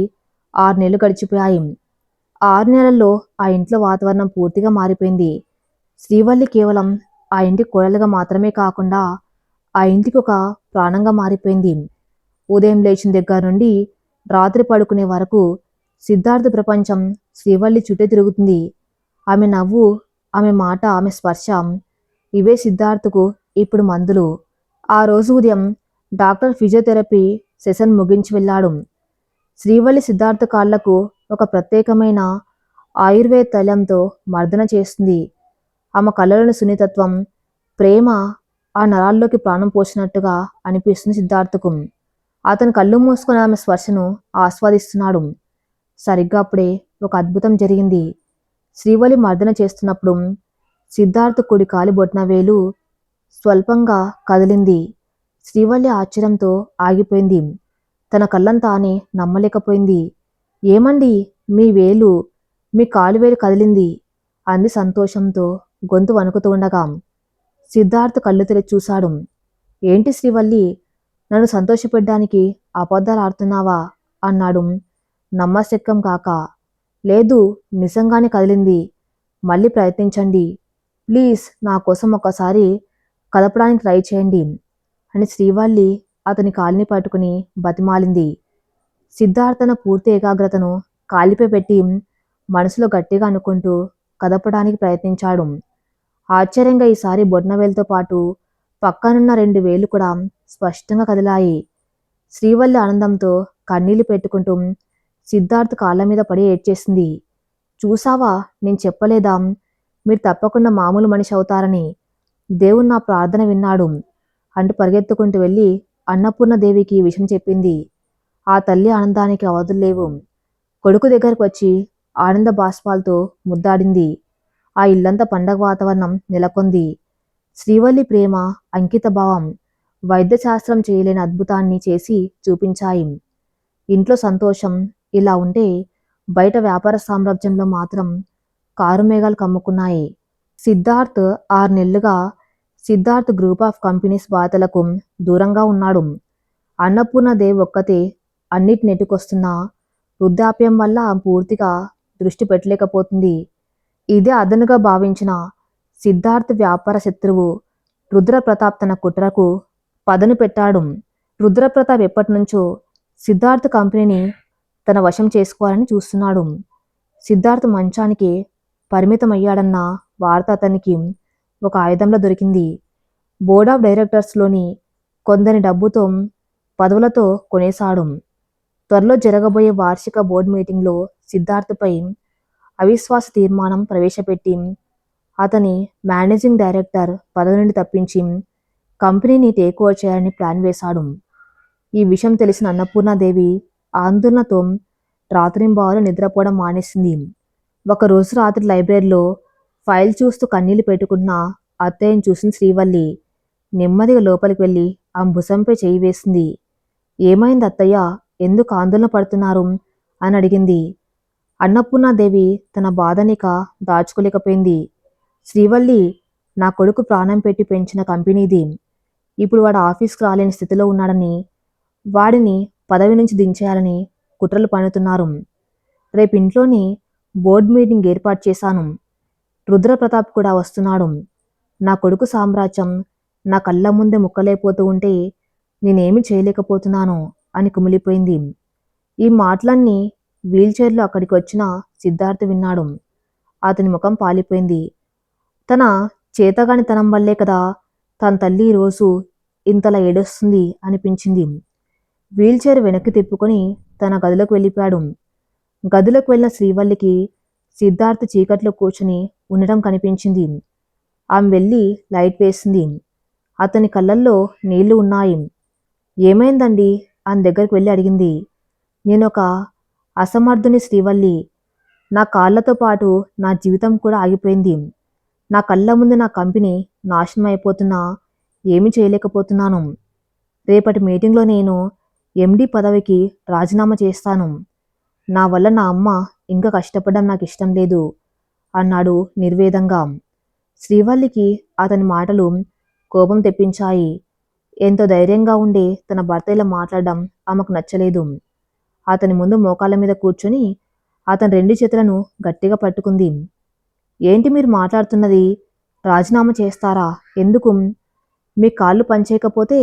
6 నెలలు గడిచిపోయాయి. 6 నెలల్లో ఆ ఇంట్లో వాతావరణం పూర్తిగా మారిపోయింది. శ్రీవల్లి కేవలం ఆ ఇంటి కోడలుగా మాత్రమే కాకుండా ఆ ఇంటికి ఒక ప్రాణంగా మారిపోయింది. ఉదయం లేచిన దగ్గర నుండి రాత్రి పడుకునే వరకు సిద్ధార్థ్ ప్రపంచం శ్రీవల్లి చుట్టే తిరుగుతుంది. ఆమె నవ్వు, ఆమె మాట, ఆమె స్పర్శ ఇవే సిద్ధార్థ్కు ఇప్పుడు మందులు. ఆ రోజు ఉదయం డాక్టర్ ఫిజియోథెరపీ సెషన్ ముగించి వెళ్ళాడు. శ్రీవల్లి సిద్ధార్థ్ కాళ్లకు ఒక ప్రత్యేకమైన ఆయుర్వేద తైలంతో మర్దన చేస్తుంది. ఆమె కళ్ళలోని సున్నితత్వం, ప్రేమ ఆ నరాల్లోకి ప్రాణం పోసినట్టుగా అనిపిస్తుంది సిద్ధార్థకు. అతను కళ్ళు మూసుకొని ఆమె స్పర్శను ఆస్వాదిస్తున్నాడు. సరిగ్గా అప్పుడే ఒక అద్భుతం జరిగింది. శ్రీవల్లి మర్దన చేస్తున్నప్పుడు సిద్ధార్థ్ కుడి కాలి బొట్న వేలు స్వల్పంగా కదిలింది. శ్రీవల్లి ఆశ్చర్యంతో ఆగిపోయింది. తన కళ్ళను తానే నమ్మలేకపోయింది. ఏమండి, మీ వేలు, మీ కాలువేలు కదిలింది అంది సంతోషంతో గొంతు వణుకుతూ ఉండగా. సిద్ధార్థ్ కళ్ళు తెరిచి చూశాడు. ఏంటి శ్రీవల్లి, నన్ను సంతోషపెట్టడానికి అబద్ధాలు ఆడుతున్నావా అన్నాడు నమ్మశక్యం కాక. లేదు, నిజంగానే కదిలింది. మళ్ళీ ప్రయత్నించండి. ప్లీజ్, నా కోసం ఒకసారి కదపడానికి ట్రై చేయండి అని శ్రీవల్లి అతని కాలిని పట్టుకుని బతిమాలింది. సిద్ధార్థ్ తన పూర్తి ఏకాగ్రతను కాలిపై పెట్టి మనసులో గట్టిగా అనుకుంటూ కదపడానికి ప్రయత్నించాడు. ఆశ్చర్యంగా ఈసారి బొడ్నవేలుతో పాటు పక్కనున్న 2 వేళ్లు కూడా స్పష్టంగా కదిలాయి. శ్రీవల్లి ఆనందంతో కన్నీళ్లు పెట్టుకుంటూ సిద్ధార్థ్ కాళ్ళ మీద పడి ఏడ్చేసింది. చూసావా, నేను చెప్పలేదా మీరు తప్పకుండా మామూలు మనిషి అవుతారని? దేవుడు నా ప్రార్థన విన్నాడు అంటూ పరిగెత్తుకుంటూ వెళ్ళి అన్నపూర్ణదేవికి ఈ విషయం చెప్పింది. ఆ తల్లి ఆనందానికి అవధులు లేవు. కొడుకు దగ్గరకు వచ్చి ఆనంద బాష్పాలతో ముద్దాడింది. ఆ ఇల్లంతా పండగ వాతావరణం నెలకొంది. శ్రీవల్లి ప్రేమ, అంకిత భావం వైద్యశాస్త్రం చేయలేని అద్భుతాన్ని చేసి చూపించాయి. ఇంట్లో సంతోషం ఇలా ఉంటే బయట వ్యాపార సామ్రాజ్యంలో మాత్రం కారుమేఘాలు కమ్ముకున్నాయి. సిద్ధార్థ్ 6 నెలలుగా సిద్ధార్థ్ గ్రూప్ ఆఫ్ కంపెనీస్ బాధలకు దూరంగా ఉన్నాడు. అన్నపూర్ణదేవి ఒక్కతే అన్నిటి నెట్టుకొస్తున్నా వృద్ధాప్యం వల్ల పూర్తిగా దృష్టి పెట్టలేకపోతుంది. ఇదే అదనుగా భావించిన సిద్ధార్థ్ వ్యాపార శత్రువు రుద్రప్రతాప్ తన కుట్రకు పదును పెట్టాడు. రుద్రప్రతాప్ ఎప్పటినుంచో సిద్ధార్థ్ కంపెనీని తన వశం చేసుకోవాలని చూస్తున్నాడు. సిద్ధార్థ్ మంచానికి పరిమితమయ్యాడన్న వార్త అతనికి ఒక ఆయుధంలో దొరికింది. బోర్డ్ ఆఫ్ డైరెక్టర్స్లోని కొందరి డబ్బుతో పదవులతో కొనేశాడు. త్వరలో జరగబోయే వార్షిక బోర్డు మీటింగ్లో సిద్ధార్థపై అవిశ్వాస తీర్మానం ప్రవేశపెట్టి అతని మేనేజింగ్ డైరెక్టర్ పదవి నుండి తప్పించి కంపెనీని టేక్ ఓవర్ చేయాలని ప్లాన్ వేశాడు. ఈ విషయం తెలిసిన అన్నపూర్ణాదేవి ఆందోళనతో రాత్రింబవళ్ళు నిద్రపోవడం మానేసింది. ఒకరోజు రాత్రి లైబ్రరీలో ఫైల్ చూస్తూ కన్నీళ్లు పెట్టుకున్న అత్తయ్యను చూసిన శ్రీవల్లి నెమ్మదిగా లోపలికి వెళ్ళి ఆమె భుజంపై చేయి వేసింది. ఏమైంది అత్తయ్య, ఎందుకు ఆందోళన పడుతున్నారు అని అడిగింది. అన్నపూర్ణాదేవి తన బాధనిక దాచుకోలేకపోయింది. శ్రీవల్లి, నా కొడుకు ప్రాణం పెట్టి పెంచిన కంపెనీది. ఇప్పుడు వాడు ఆఫీస్కి రాలేని స్థితిలో ఉన్నాడని, వాడిని పదవి నుంచి దించేయాలని కుట్రలు పన్నుతున్నారు. రేపు ఇంట్లోని బోర్డు మీటింగ్ ఏర్పాటు చేశాను. రుద్రప్రతాప్ కూడా వస్తున్నాడు. నా కొడుకు సామ్రాజ్యం నా కళ్ళ ముందే ముక్కలైపోతూ ఉంటే నేనేమి చేయలేకపోతున్నాను అని కుమిలిపోయింది. ఈ మాటలన్నీ వీల్చైర్లో అక్కడికి వచ్చిన సిద్ధార్థ్ విన్నాడు. అతని ముఖం పాలిపోయింది. తన చేతగానితనం వల్లే కదా తన తల్లి ఈరోజు ఇంతలా ఏడుస్తుంది అనిపించింది. వీల్చైర్ వెనక్కి తిప్పుకొని తన గదిలోకి వెళ్ళిపోయాడు. గదిలోకి వెళ్ళిన శ్రీవల్లికి సిద్ధార్థ్ చీకట్లో కూర్చుని ఉండటం కనిపించింది. ఆమె వెళ్ళి లైట్ వేసింది. అతని కళ్ళల్లో నీళ్లు ఉన్నాయి. ఏమైందండి అని దగ్గరికి వెళ్ళి అడిగింది. నేనొక అసమర్థుని శ్రీవల్లి. నా కాళ్లతో పాటు నా జీవితం కూడా ఆగిపోయింది. నా కళ్ళ ముందు నా కంపెనీ నాశనం అయిపోతున్నా ఏమీ చేయలేకపోతున్నాను. రేపటి మీటింగ్లో నేను ఎండి పదవికి రాజీనామా చేస్తాను. నా వల్ల నా అమ్మ ఇంకా కష్టపడడం నాకు ఇష్టం లేదు అన్నాడు నిర్వేదంగా. శ్రీవల్లికి అతని మాటలు కోపం తెప్పించాయి. ఎంతో ధైర్యంగా ఉండే తన భర్త ఇలా మాట్లాడడం ఆమెకు నచ్చలేదు. అతని ముందు మోకాళ్ళ మీద కూర్చొని అతని 2 చేతులను గట్టిగా పట్టుకుంది. ఏంటి మీరు మాట్లాడుతున్నది? రాజీనామా చేస్తారా? ఎందుకు? మీ కాళ్ళు పనిచేయకపోతే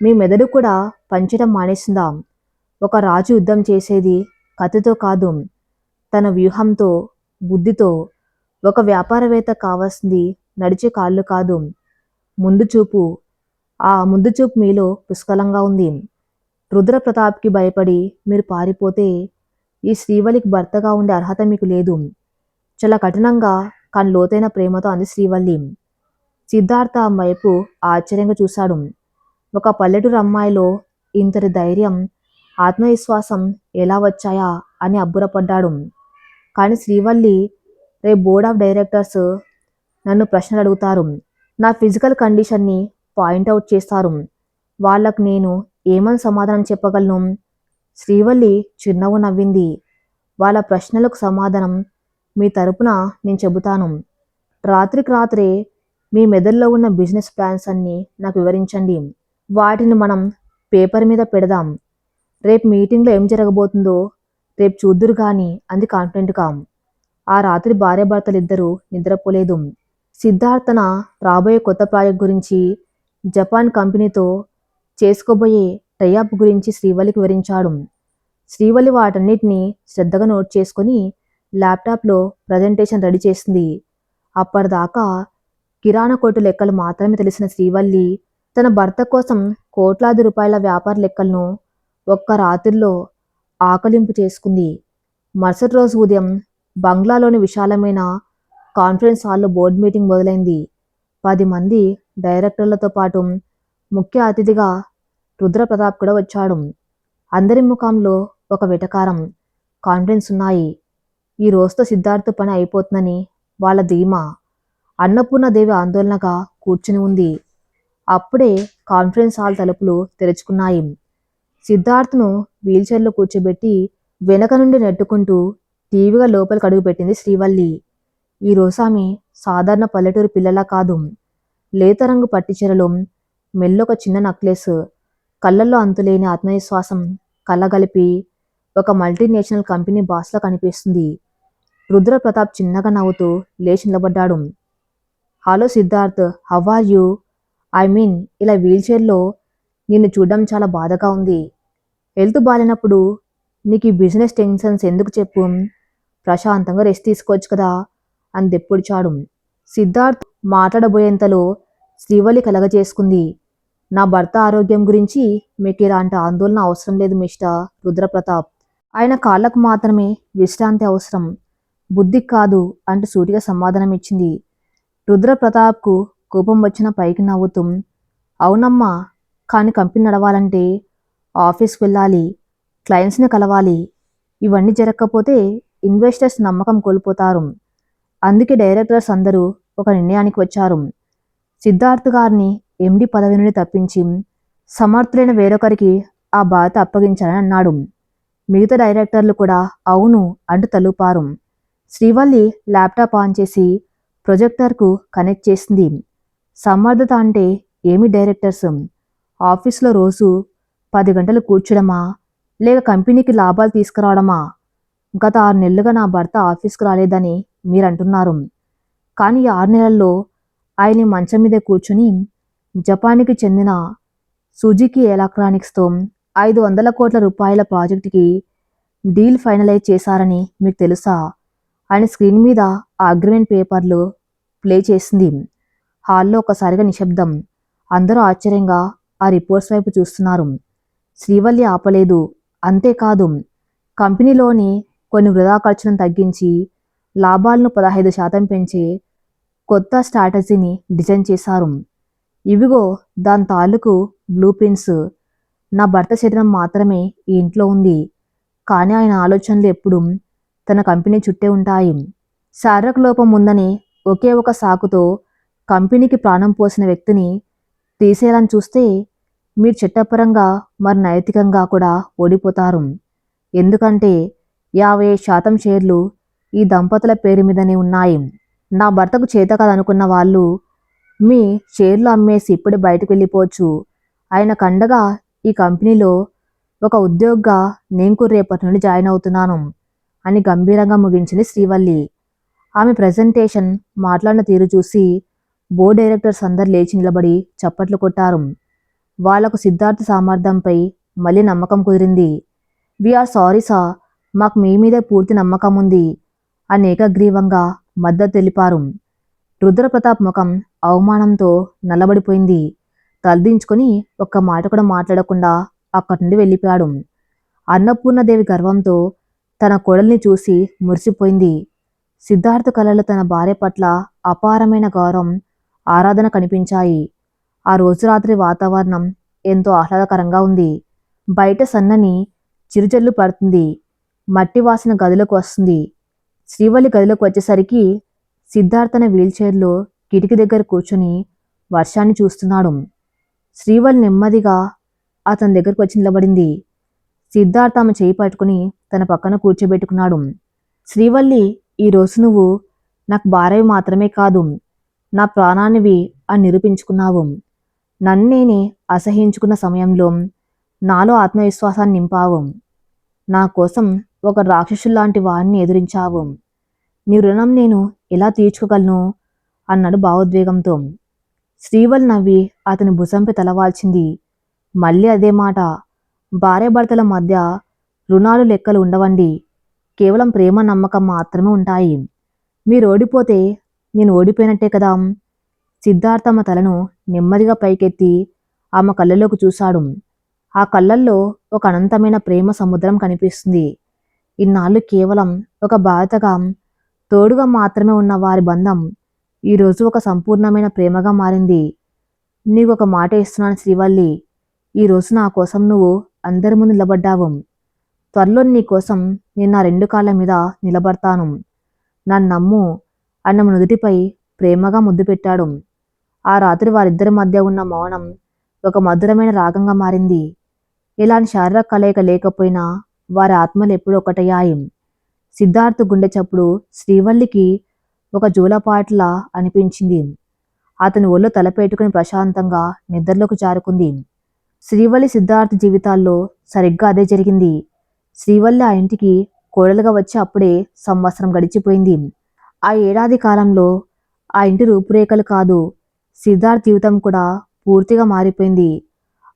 మీ మెదడు కూడా పనిచేయడం మానేసిందా? ఒక రాజు యుద్ధం చేసేది కత్తితో కాదు, తన వ్యూహంతో, బుద్ధితో. ఒక వ్యాపారవేత్త కావాల్సింది నడిచే కాళ్ళు కాదు, ముందు చూపు. ఆ ముందు చూపు మీలో పుష్కలంగా ఉంది. రుద్రప్రతాప్కి భయపడి మీరు పారిపోతే ఈ శ్రీవల్లికి భర్తగా ఉండే అర్హత మీకు లేదు. చాలా కఠినంగా కానీ లోతైన ప్రేమతో అంది శ్రీవల్లి. సిద్ధార్థ ఆమె వైపు ఆశ్చర్యంగా చూశాడు. ఒక పల్లెటూరు అమ్మాయిలో ఇంతటి ధైర్యం, ఆత్మవిశ్వాసం ఎలా వచ్చాయా అని అబ్బురపడ్డాడు. కానీ శ్రీవల్లి, రేపు బోర్డ్ ఆఫ్ డైరెక్టర్స్ నన్ను ప్రశ్నలు అడుగుతారు. నా ఫిజికల్ కండిషన్ని పాయింట్అవుట్ చేస్తారు. వాళ్ళకు నేను ఏమని సమాధానం చెప్పగలను? శ్రీవల్లి చిరునవ్వు నవ్వింది. వాళ్ళ ప్రశ్నలకు సమాధానం మీ తరపున నేను చెబుతాను. రాత్రికి రాత్రే మీ మెదడులో ఉన్న బిజినెస్ ప్లాన్స్ అన్నీ నాకు వివరించండి. వాటిని మనం పేపర్ మీద పెడదాం. రేపు మీటింగ్లో ఏం జరగబోతుందో రేపు చూద్దురు గాని అంది కాన్ఫిడెంట్గా. ఆ రాత్రి భార్యాభర్తలిద్దరూ నిద్రపోలేదు. సిద్ధార్థన రాబోయే కొత్త ప్రాజెక్ట్ గురించి, జపాన్ కంపెనీతో చేసుకోబోయే టైఅప్ గురించి శ్రీవల్లికి వివరించాడు. శ్రీవల్లి వాటన్నిటినీ శ్రద్ధగా నోట్ చేసుకొని ల్యాప్టాప్లో ప్రజెంటేషన్ రెడీ చేసింది. అప్పటిదాకా కిరాణా కొట్టు లెక్కలు మాత్రమే తెలిసిన శ్రీవల్లి తన భర్త కోసం కోట్లాది రూపాయల వ్యాపార లెక్కలను ఒక్క రాత్రిలో ఆకలింపు చేసుకుంది. మరుసటి రోజు ఉదయం బంగ్లాలోని విశాలమైన కాన్ఫరెన్స్ హాల్లో బోర్డు మీటింగ్ మొదలైంది. 10 మంది డైరెక్టర్లతో పాటు ముఖ్య అతిథిగా రుద్రప్రతాప్ కూడా వచ్చాడు. అందరి ముఖంలో ఒక వెటకారం. కాన్ఫిడెన్స్ ఉన్నాయి. ఈ రోజుతో సిద్ధార్థ్ పని అయిపోతుందని వాళ్ళ ధీమా. అన్నపూర్ణాదేవి ఆందోళనగా కూర్చుని ఉంది. అప్పుడే కాన్ఫరెన్స్ హాల్ తలుపులు తెరుచుకున్నాయి. సిద్ధార్థ్ను వీల్చైర్లో కూర్చోబెట్టి వెనక నుండి నెట్టుకుంటూ టీవీగా లోపలికి అడుగుపెట్టింది శ్రీవల్లి. ఈరోజు ఆమె సాధారణ పల్లెటూరు పిల్లలా కాదు. లేత రంగు పట్టిచీరలో, మెల్లొక చిన్న నక్లెస్, కళ్ళల్లో అంతులేని ఆత్మవిశ్వాసం కలగలిపి ఒక మల్టీనేషనల్ కంపెనీ బాస్లా కనిపిస్తుంది. రుద్రప్రతాప్ చిన్నగా నవ్వుతూ లేచి నిలబడ్డాడు. Hello Siddharth, how are you? I mean, ఇలా వీల్చైర్లో నిన్ను చూడడం చాలా బాధగా ఉంది. హెల్త్ బాగాలేనప్పుడు నీకు ఈ బిజినెస్ టెన్షన్స్ ఎందుకు చెప్పు? ప్రశాంతంగా రెస్ట్ తీసుకోవచ్చు కదా అని దెప్పుడిచాడు. సిద్ధార్థ్ మాట్లాడబోయేంతలో శ్రీవల్లి కలగజేసుకుంది. నా భర్త ఆరోగ్యం గురించి మీకు ఇలాంటి ఆందోళన అవసరం లేదు మిస్టర్ రుద్రప్రతాప్. ఆయన కాళ్ళకు మాత్రమే విశ్రాంతి అవసరం, బుద్ధికి కాదు అంటూ సూటిగా సమాధానం ఇచ్చింది. రుద్రప్రతాప్కు కోపం వచ్చిన పైకి నవ్వుతూ, అవునమ్మా, కానీ కంపెనీ నడవాలంటే ఆఫీస్కి వెళ్ళాలి, క్లయింట్స్ని కలవాలి. ఇవన్నీ జరగకపోతే ఇన్వెస్టర్స్ నమ్మకం కోల్పోతారు. అందుకే డైరెక్టర్స్ అందరూ ఒక నిర్ణయానికి వచ్చారు. సిద్ధార్థ్ గారిని ఎండి పదవి నుండి తప్పించి సమర్థులైన వేరొకరికి ఆ బాధ్యత అప్పగించాలని అన్నాడు. మిగతా డైరెక్టర్లు కూడా అవును అంటూ తలూపారు. శ్రీవల్లి ల్యాప్టాప్ ఆన్ చేసి ప్రొజెక్టర్కు కనెక్ట్ చేసింది. సమర్థత అంటే ఏమి డైరెక్టర్స్? ఆఫీస్లో రోజు 10 గంటలు కూర్చోడమా, లేక కంపెనీకి లాభాలు తీసుకురావడమా? గత 6 నెలలుగా నా భర్త ఆఫీస్కు రాలేదని మీరంటున్నారు. కానీ ఈ 6 నెలల్లో ఆయన్ని మంచం మీద కూర్చుని జపాన్కి చెందిన సుజుకి ఎలక్ట్రానిక్స్తో 500 కోట్ల రూపాయల ప్రాజెక్టుకి డీల్ ఫైనలైజ్ చేశారని మీకు తెలుసా అని స్క్రీన్ మీద ఆ అగ్రిమెంట్ పేపర్లు ప్లే చేసింది. హాల్లో ఒకసారిగా నిశ్శబ్దం. అందరూ ఆశ్చర్యంగా ఆ రిపోర్ట్స్ వైపు చూస్తున్నారు. శ్రీవల్లి ఆపలేదు. అంతేకాదు, కంపెనీలోని కొన్ని వృధా ఖర్చులను తగ్గించి లాభాలను 15% పెంచే కొత్త స్ట్రాటజీని డిజైన్ చేశారు. ఇవిగో దాని తాలూకు బ్లూ ప్రింట్స్. నా భర్త శరీరం మాత్రమే ఈ ఇంట్లో ఉంది, కానీ ఆయన ఆలోచనలు ఎప్పుడూ తన కంపెనీ చుట్టే ఉంటాయి. శారీరక లోపం ఉందని ఒకే ఒక సాకుతో కంపెనీకి ప్రాణం పోసిన వ్యక్తిని తీసేయాలని చూస్తే మీరు చట్టపరంగా మరి నైతికంగా కూడా ఓడిపోతారు. ఎందుకంటే 50% షేర్లు ఈ దంపతుల పేరు మీదనే ఉన్నాయి. నా భర్తకు చేత కాదనుకున్న వాళ్ళు మీ షేర్లు అమ్మేసి ఇప్పుడే బయటకు వెళ్ళిపోవచ్చు. ఆయన కండగా ఈ కంపెనీలో ఒక ఉద్యోగిగా నేను రేపటి నుండి జాయిన్ అవుతున్నాను అని గంభీరంగా ముగించింది శ్రీవల్లి. ఆమె ప్రజెంటేషన్, మాట్లాడిన తీరు చూసి బోర్డు డైరెక్టర్స్ అందరు లేచి నిలబడి చప్పట్లు కొట్టారు. వాళ్లకు సిద్ధార్థ్ సామర్థ్యంపై మళ్ళీ నమ్మకం కుదిరింది. వీఆర్ సారీ సార్, మాకు మీ మీదే పూర్తి నమ్మకం ఉంది అని ఏకగ్రీవంగా మద్దతు తెలిపారు. రుద్రప్రతాప్ ముఖం అవమానంతో నల్లబడిపోయింది. తలదించుకొని ఒక్క మాట కూడా మాట్లాడకుండా అక్కడి నుండి వెళ్ళిపోయాడు. అన్నపూర్ణదేవి గర్వంతో తన కోడల్ని చూసి మురిసిపోయింది. సిద్ధార్థ్ కళలో తన భార్య పట్ల అపారమైన గౌరవం, ఆరాధన కనిపించాయి. ఆ రోజు రాత్రి వాతావరణం ఎంతో ఆహ్లాదకరంగా ఉంది. బయట సన్నని చిరుజల్లు పడుతుంది. మట్టి వాసన గదిలోకి వస్తుంది. శ్రీవల్లి గదిలోకి వచ్చేసరికి సిద్ధార్థ్ తన వీల్చైర్లో కిటికీ దగ్గర కూర్చొని వర్షాన్ని చూస్తున్నాడు. శ్రీవల్లి నెమ్మదిగా అతని దగ్గరకు వచ్చి నిలబడింది. సిద్ధార్థ్ ఆమె చేయి పట్టుకుని తన పక్కన కూర్చోబెట్టుకున్నాడు. శ్రీవల్లి, ఈరోజు నువ్వు నాకు భార్యవి మాత్రమే కాదు, నా ప్రాణానివి అని నిరూపించుకున్నావు. నన్ను నేనే అసహించుకున్న సమయంలో నాలో ఆత్మవిశ్వాసాన్ని నింపావు. నా కోసం ఒక రాక్షసులాంటి వాడిని ఎదిరించావు. నీ రుణం నేను ఎలా తీర్చుకోగలను అన్నాడు భావోద్వేగంతో. శ్రీవల్లి నవ్వి అతని భుజంపై తలవాల్చింది. మళ్ళీ అదే మాట. భార్యాభర్తల మధ్య రుణాలు లెక్కలు ఉండవండి. కేవలం ప్రేమ, నమ్మకం మాత్రమే ఉంటాయి. మీరు ఓడిపోతే నేను ఓడిపోయినట్టే కదా. సిద్ధార్థ్ ఆమె తలను నెమ్మదిగా పైకెత్తి ఆమె కళ్ళలోకి చూశాడు. ఆ కళ్ళల్లో ఒక అనంతమైన ప్రేమ సముద్రం కనిపిస్తుంది. ఇన్నాళ్ళు కేవలం ఒక బాధ్యతగా, తోడుగా మాత్రమే ఉన్న వారి బంధం ఈరోజు ఒక సంపూర్ణమైన ప్రేమగా మారింది. నీకు ఒక మాట ఇస్తున్నాను శ్రీవల్లి. ఈరోజు నా కోసం నువ్వు అందరి ముందు నిలబడ్డావు. త్వరలో నీ కోసం నేను నా 2 కాళ్ళ మీద నిలబడతాను. నన్ను నమ్ము అన్న నుదుటిపై ప్రేమగా ముద్దు పెట్టాడు. ఆ రాత్రి వారిద్దరి మధ్య ఉన్న మౌనం ఒక మధురమైన రాగంగా మారింది. ఇలాంటి శారీరక కలయిక లేకపోయినా వారి ఆత్మలు ఎప్పుడూ ఒకటయ్యాయి. సిద్ధార్థ్ గుండె చప్పుడు శ్రీవల్లికి ఒక జూలపాట్లా అనిపించింది. అతని ఒళ్ళు తలపెట్టుకుని ప్రశాంతంగా నిద్రలోకి జారుకుంది. శ్రీవల్లి, సిద్ధార్థ్ జీవితాల్లో సరిగ్గా అదే జరిగింది. శ్రీవల్లి ఆ ఇంటికి కోడలుగా వచ్చి అప్పుడే సంవత్సరం గడిచిపోయింది. ఆ ఏడాది కాలంలో ఆ ఇంటి రూపురేఖలు కాదు, సిద్ధార్థ్ జీవితం కూడా పూర్తిగా మారిపోయింది.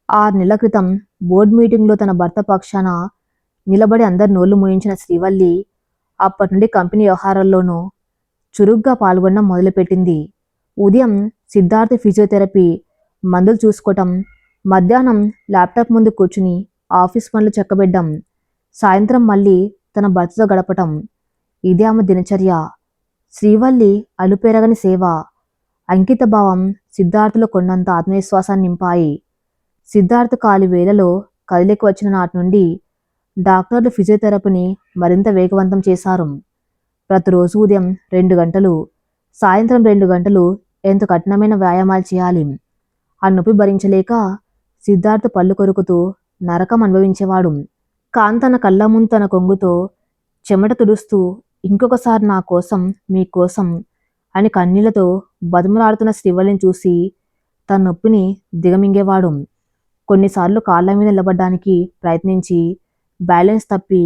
6 నెలల క్రితం బోర్డు మీటింగ్లో తన భర్త పక్షాన నిలబడి అందరి నోళ్లు మూయించిన శ్రీవల్లి అప్పటి నుండి కంపెనీ వ్యవహారాల్లోనూ చురుగ్గా పాల్గొనడం మొదలుపెట్టింది. ఉదయం సిద్ధార్థ్ ఫిజియోథెరపీ, మందులు చూసుకోవటం, మధ్యాహ్నం ల్యాప్టాప్ ముందు కూర్చుని ఆఫీస్ పనులు చక్కబెట్టడం, సాయంత్రం మళ్ళీ తన భర్తతో గడపటం, ఇదే ఆమె దినచర్య. శ్రీవల్లి అలుపెరగని సేవ, అంకితభావం సిద్ధార్థలో కొండంత ఆత్మవిశ్వాసాన్ని నింపాయి. సిద్ధార్థ్ కాలి వేళలో కదిలికి వచ్చిన నాటి నుండి డాక్టర్లు ఫిజియోథెరపీని మరింత వేగవంతం చేశారు. ప్రతిరోజు ఉదయం 2 గంటలు, సాయంత్రం 2 గంటలు ఎంత కఠినమైన వ్యాయామాలు చేయాలి. ఆ నొప్పి భరించలేక సిద్ధార్థ్ పళ్ళు కొరుకుతూ నరకం అనుభవించేవాడు. కాంత్ తన కళ్ళ ముందు తన కొంగుతో చెమట తుడుస్తూ ఇంకొకసారి నా కోసం, మీకోసం అని కన్నీళ్లతో బతిమలాడుతున్న శ్రీవల్లిని చూసి తన నొప్పిని దిగమింగేవాడు. కొన్నిసార్లు కాళ్ళ మీద నిలబడ్డానికి ప్రయత్నించి బ్యాలెన్స్ తప్పి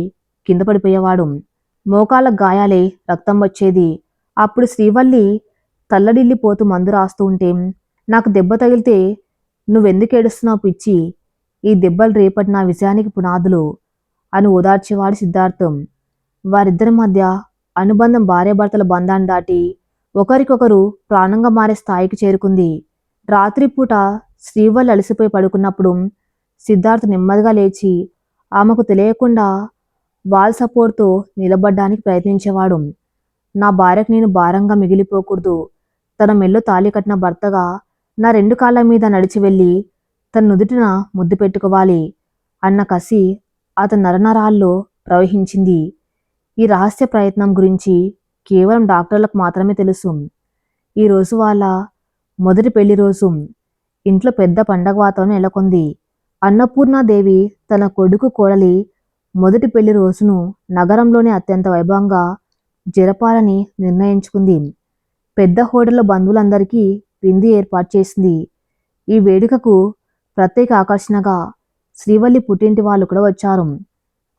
కింద పడిపోయేవాడు. మోకాళ్ళ గాయాలై రక్తం వచ్చేది. అప్పుడు శ్రీవల్లి తల్లడిల్లిపోతూ మందు రాస్తూ ఉంటే, నాకు దెబ్బ తగిలితే నువ్వెందుకు ఏడుస్తున్నావు పిచ్చి, ఈ దెబ్బలు రేపటి నా విజయానికి పునాదులు అని ఓదార్చేవాడు సిద్ధార్థం. వారిద్దరి మధ్య అనుబంధం భార్యాభర్తల బంధాన్ని దాటి ఒకరికొకరు ప్రాణంగా మారే స్థాయికి చేరుకుంది. రాత్రిపూట శ్రీవల్లి అలసిపోయి పడుకున్నప్పుడు సిద్ధార్థ్ నెమ్మదిగా లేచి ఆమెకు తెలియకుండా వాల్ సపోర్ట్తో నిలబడ్డానికి ప్రయత్నించేవాడు. నా భార్యకు నేను భారంగా మిగిలిపోకూడదు, తన మెల్లో తాళి కట్టిన భర్తగా నా 2 కాళ్ళ మీద నడిచి వెళ్ళి తన నుదుటిన ముద్దు పెట్టుకోవాలి అన్న కసి అతని నరనరాల్లో ప్రవహించింది. ఈ రహస్య ప్రయత్నం గురించి కేవలం డాక్టర్లకు మాత్రమే తెలుసు. ఈరోజు వాళ్ళ మొదటి పెళ్లి రోజు. ఇంట్లో పెద్ద పండగ వాతావరణం నెలకొంది. అన్నపూర్ణాదేవి తన కొడుకు కోడలి మొదటి పెళ్లి రోజును నగరంలోనే అత్యంత వైభవంగా జరపాలని నిర్ణయించుకుంది. పెద్ద హోటల్లో బంధువులందరికీ విందు ఏర్పాటు చేసింది. ఈ వేడుకకు ప్రత్యేక ఆకర్షణగా శ్రీవల్లి పుట్టింటి వాళ్ళు కూడా వచ్చారు.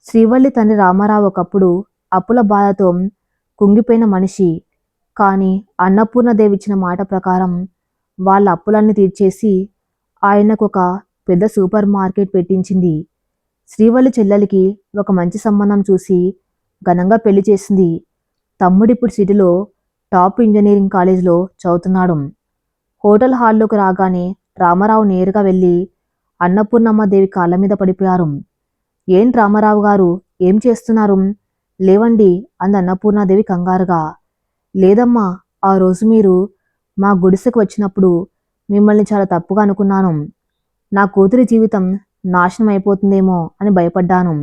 శ్రీవల్లి తండ్రి రామారావు ఒకప్పుడు అప్పుల బాధతో కుంగిపోయిన మనిషి. కానీ అన్నపూర్ణదేవి ఇచ్చిన మాట ప్రకారం వాళ్ళ అప్పులన్నీ తీర్చేసి ఆయనకు ఒక పెద్ద సూపర్ మార్కెట్ పెట్టించింది. శ్రీవల్లి చెల్లెలికి ఒక మంచి సంబంధం చూసి ఘనంగా పెళ్లి చేసింది. తమ్ముడిప్పుడు సిటీలో టాప్ ఇంజనీరింగ్ కాలేజీలో చదువుతున్నాడు. హోటల్ హాల్లోకి రాగానే రామారావు నేరుగా వెళ్ళి అన్నపూర్ణమ్మదేవి కాళ్ళ మీద పడిపోయారు. ఏంటి రామారావు గారు, ఏం చేస్తున్నారు? లేవండి అంది అన్నపూర్ణాదేవి కంగారుగా. లేదమ్మా, ఆ రోజు మీరు మా గుడిసెకు వచ్చినప్పుడు మిమ్మల్ని చాలా తప్పుగా అనుకున్నాను. నా కూతురి జీవితం నాశనం అయిపోతుందేమో అని భయపడ్డాను.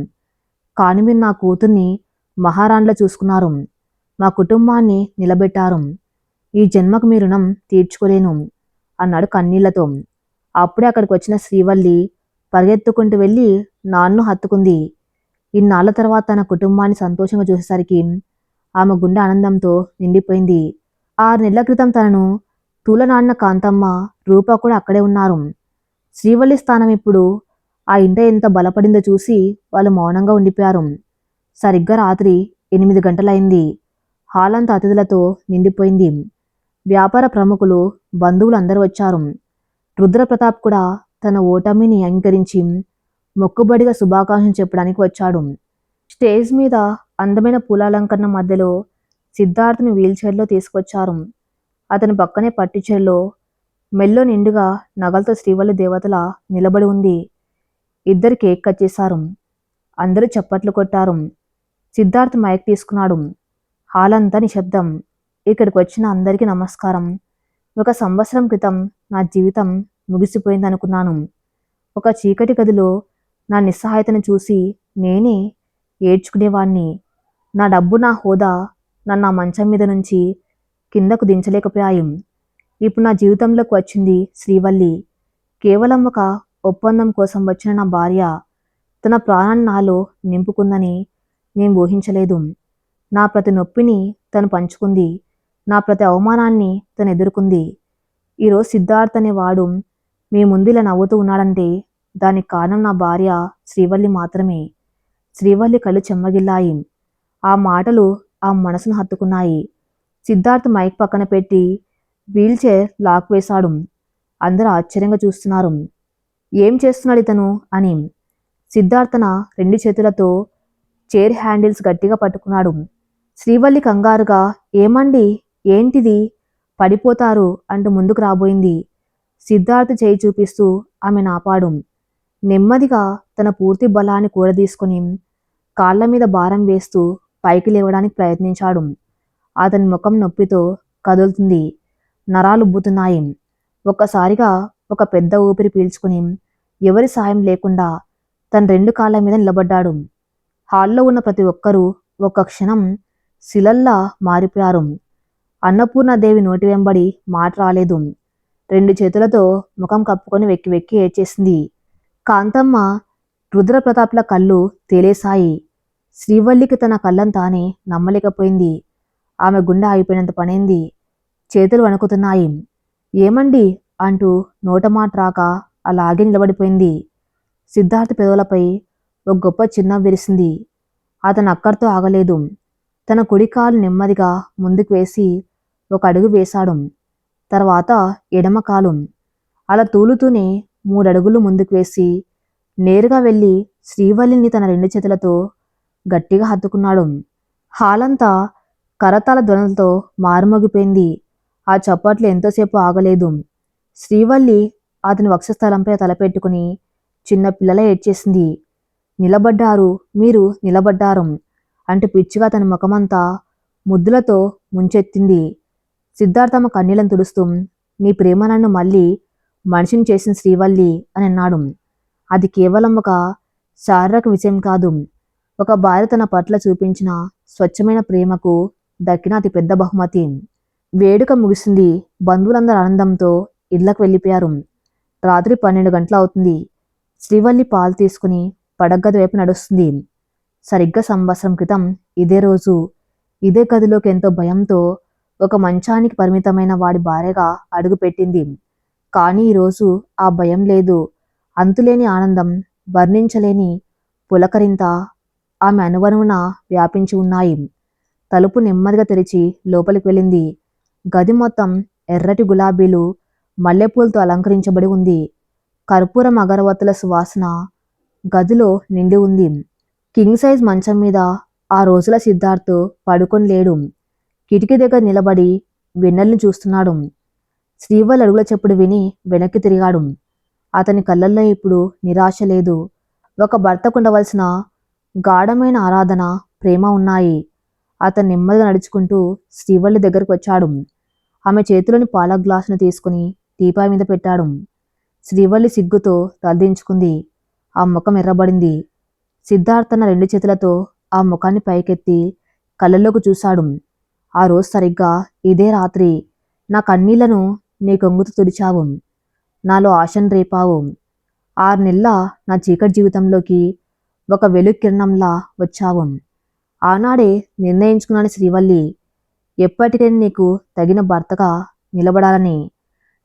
కానీ మీరు నా కూతుర్ని మహారాణిలా చూసుకున్నారు, మా కుటుంబాన్ని నిలబెట్టారు. ఈ జన్మకు మీ రుణం తీర్చుకోలేను అన్నాడు కన్నీళ్లతో. అప్పుడే అక్కడికి వచ్చిన శ్రీవల్లి పరిగెత్తుకుంటూ వెళ్ళి నాన్ను హత్తుకుంది. ఇన్నాళ్ల తర్వాత తన కుటుంబాన్ని సంతోషంగా చూసేసరికి ఆమె గుండె ఆనందంతో నిండిపోయింది. 6 నెలల క్రితం తనను తూలనాడిన కాంతమ్మ, రూప కూడా అక్కడే ఉన్నారు. శ్రీవల్లి స్థానం ఇప్పుడు ఆ ఇంట ఎంత బలపడిందో చూసి వాళ్ళు మౌనంగా ఉండిపోయారు. సరిగ్గా రాత్రి 8 గంటలైంది. హాల్ అంతా అతిథులతో నిండిపోయింది. వ్యాపార ప్రముఖులు, బంధువులు అందరూ వచ్చారు. రుద్రప్రతాప్ కూడా తన ఓటమిని అంగీకరించి మొక్కుబడిగా శుభాకాంక్షలు చెప్పడానికి వచ్చాడు. స్టేజ్ మీద అందమైన పూలాలంకరణ మధ్యలో సిద్ధార్థ్ని వీల్చైర్లో తీసుకొచ్చారు. అతని పక్కనే పట్టుచీరలో మెల్లో నిండుగా నగలతో శ్రీవల్లి దేవతలా నిలబడి ఉంది. ఇద్దరు కేక్ కట్ చేశారు. అందరూ చప్పట్లు కొట్టారు. సిద్ధార్థ్ మైక్ తీసుకున్నాడు. హాల్ అంతా నిశ్శబ్దం. ఇక్కడికి వచ్చిన అందరికీ నమస్కారం. 1 సంవత్సరం క్రితం నా జీవితం ముగిసిపోయిందనుకున్నాను. ఒక చీకటి గదిలో నా నిస్సహాయతను చూసి నేనే ఏడ్చుకునేవాణ్ణి. నా డబ్బు, నా హోదా నన్ను ఆ మంచం మీద నుంచి కిందకు దించలేకపోయాయి. ఇప్పుడు నా జీవితంలోకి వచ్చింది శ్రీవల్లి. కేవలం ఒక ఒప్పందం కోసం వచ్చిన నా భార్య తన ప్రాణాన్ని నాలో నింపుకుందని నేను ఊహించలేదు. నా ప్రతి నొప్పిని తను పంచుకుంది. నా ప్రతి అవమానాన్ని తను ఎదుర్కొంది. ఈరోజు సిద్ధార్థ్ అనేవాడు మీ ముందు ఇలా నవ్వుతూ ఉన్నాడంటే దానికి కారణం నా భార్య శ్రీవల్లి మాత్రమే. శ్రీవల్లి కళ్ళు చెమ్మగిల్లాయి. ఆ మాటలు ఆ మనసును హత్తుకున్నాయి. సిద్ధార్థ్ మైక్ పక్కన పెట్టి వీల్చైర్ లాక్ వేశాడు. అందరూ ఆశ్చర్యంగా చూస్తున్నారు. ఏం చేస్తున్నాడు ఇతను అని. సిద్ధార్థ్ తన 2 చేతులతో చైర్ హ్యాండిల్స్ గట్టిగా పట్టుకున్నాడు. శ్రీవల్లి కంగారుగా ఏమండి, ఏంటిది, పడిపోతారు అంటూ ముందుకు రాబోయింది. సిద్ధార్థ్ చేయి చూపిస్తూ ఆమెను ఆపాడు. నెమ్మదిగా తన పూర్తి బలాన్ని కూడదీసుకుని కాళ్ళ మీద భారం వేస్తూ పైకి లేవడానికి ప్రయత్నించాడు. అతని ముఖం నొప్పితో కదులుతుంది. నరాలు ఉబ్బుతున్నాయి. ఒక్కసారిగా ఒక పెద్ద ఊపిరి పీల్చుకుని ఎవరి సాయం లేకుండా తన 2 కాళ్ళ మీద నిలబడ్డాడు. హాల్లో ఉన్న ప్రతి ఒక్కరూ ఒక్క క్షణం శిలల్లా మారిపోయారు. అన్నపూర్ణాదేవి నోటి వెంబడి మాట రాలేదు. 2 చేతులతో ముఖం కప్పుకొని వెక్కి వెక్కి ఏడ్చేసింది. కాంతమ్మ రుద్రప్రతాప్ల కళ్ళు తేలేశాయి. శ్రీవల్లికి తన కళ్ళను తానే నమ్మలేకపోయింది. ఆమె గుండె ఆగిపోయినంత పనైంది. చేతులు వణుకుతున్నాయి. ఏమండి అంటూ నోటమాట రాక అలాగే నిలబడిపోయింది. సిద్ధార్థ్ పెదవులపై ఒక గొప్ప చిరునవ్వు విరిసింది. అతను అక్కడితో ఆగలేదు. తన కుడి కాలు నెమ్మదిగా ముందుకు వేసి ఒక అడుగు వేశాడు. తర్వాత ఎడమ కాలు. అలా తూలుతూనే 3 అడుగులు ముందుకు వేసి నేరుగా వెళ్ళి శ్రీవల్లిని తన 2 చేతులతో గట్టిగా హత్తుకున్నాడు. హాలంతా కరతాళ ధ్వనులతో మారుమోగిపోయింది. ఆ చప్పట్లు ఎంతోసేపు ఆగలేదు. శ్రీవల్లి అతని వక్షస్థలంపై తలపెట్టుకుని చిన్న పిల్లల ఏడ్చేసింది. నిలబడ్డారు, మీరు నిలబడ్డారు అంటూ పిచ్చిగా తన ముఖమంతా ముద్దులతో ముంచెత్తింది. సిద్ధార్థమ్మ కన్నీళ్లను తుడుస్తూ, నీ ప్రేమ నన్ను మళ్ళీ మనిషిని చేసిన శ్రీవల్లి అని అన్నాడు. అది కేవలం ఒక శారీరక విషయం కాదు. ఒక భార్య తన పట్ల చూపించిన స్వచ్ఛమైన ప్రేమకు దక్కిన అతి పెద్ద బహుమతి. వేడుక ముగిసింది. బంధువులందరూ ఆనందంతో ఇళ్లకు వెళ్ళిపోయారు. రాత్రి 12 గంటలు అవుతుంది. శ్రీవల్లి పాలు తీసుకుని పడగ్గది వైపు నడుస్తుంది. సరిగ్గా సంవత్సరం క్రితం ఇదే రోజు ఇదే గదిలోకి ఎంతో భయంతో ఒక మంచానికి పరిమితమైన వాడి భార్యగా అడుగుపెట్టింది. కానీ ఈరోజు ఆ భయం లేదు. అంతులేని ఆనందం, వర్ణించలేని పులకరింత ఆమె అణువణువున వ్యాపించి ఉన్నాయి. తలుపు నెమ్మదిగా తెరిచి లోపలికి వెళ్ళింది. గది మొత్తం ఎర్రటి గులాబీలు, మల్లెపూలతో అలంకరించబడి ఉంది. కర్పూరం అగరవత్తుల సువాసన గదిలో నిండి ఉంది. కింగ్ సైజ్ మంచం మీద ఆ రోజుల సిద్ధార్థ్ పడుకొని లేడు. కిటికీ దగ్గర నిలబడి వెన్నెల్ని చూస్తున్నాడు. శ్రీవల్లి అడుగుల చప్పుడు విని వెనక్కి తిరిగాడు. అతని కళ్ళల్లో ఇప్పుడు నిరాశ లేదు. ఒక భర్తకు ఉండవలసిన గాఢమైన ఆరాధన, ప్రేమ ఉన్నాయి. అతను నెమ్మదిగా నడుచుకుంటూ శ్రీవల్లి దగ్గరకు వచ్చాడు. ఆమె చేతిలోని పాల గ్లాసును తీసుకుని టీపాయ్ మీద పెట్టాడు. శ్రీవల్లి సిగ్గుతో తలదించుకుంది. ఆ ముఖం ఎర్రబడింది. సిద్ధార్థ్ తన 2 చేతులతో ఆ ముఖాన్ని పైకెత్తి కళ్ళల్లోకి చూశాడు. ఆ రోజు సరిగ్గా ఇదే రాత్రి నా కన్నీళ్లను నీ కొంగుతో తుడిచావు. నాలో ఆశను రేపావు. 6 నెలల నా చీకటి జీవితంలోకి ఒక వెలుగు కిరణంలా వచ్చావు. ఆనాడే నిర్ణయించుకున్నాను శ్రీవల్లి, ఎప్పటికైనా నీకు తగిన భర్తగా నిలబడాలని,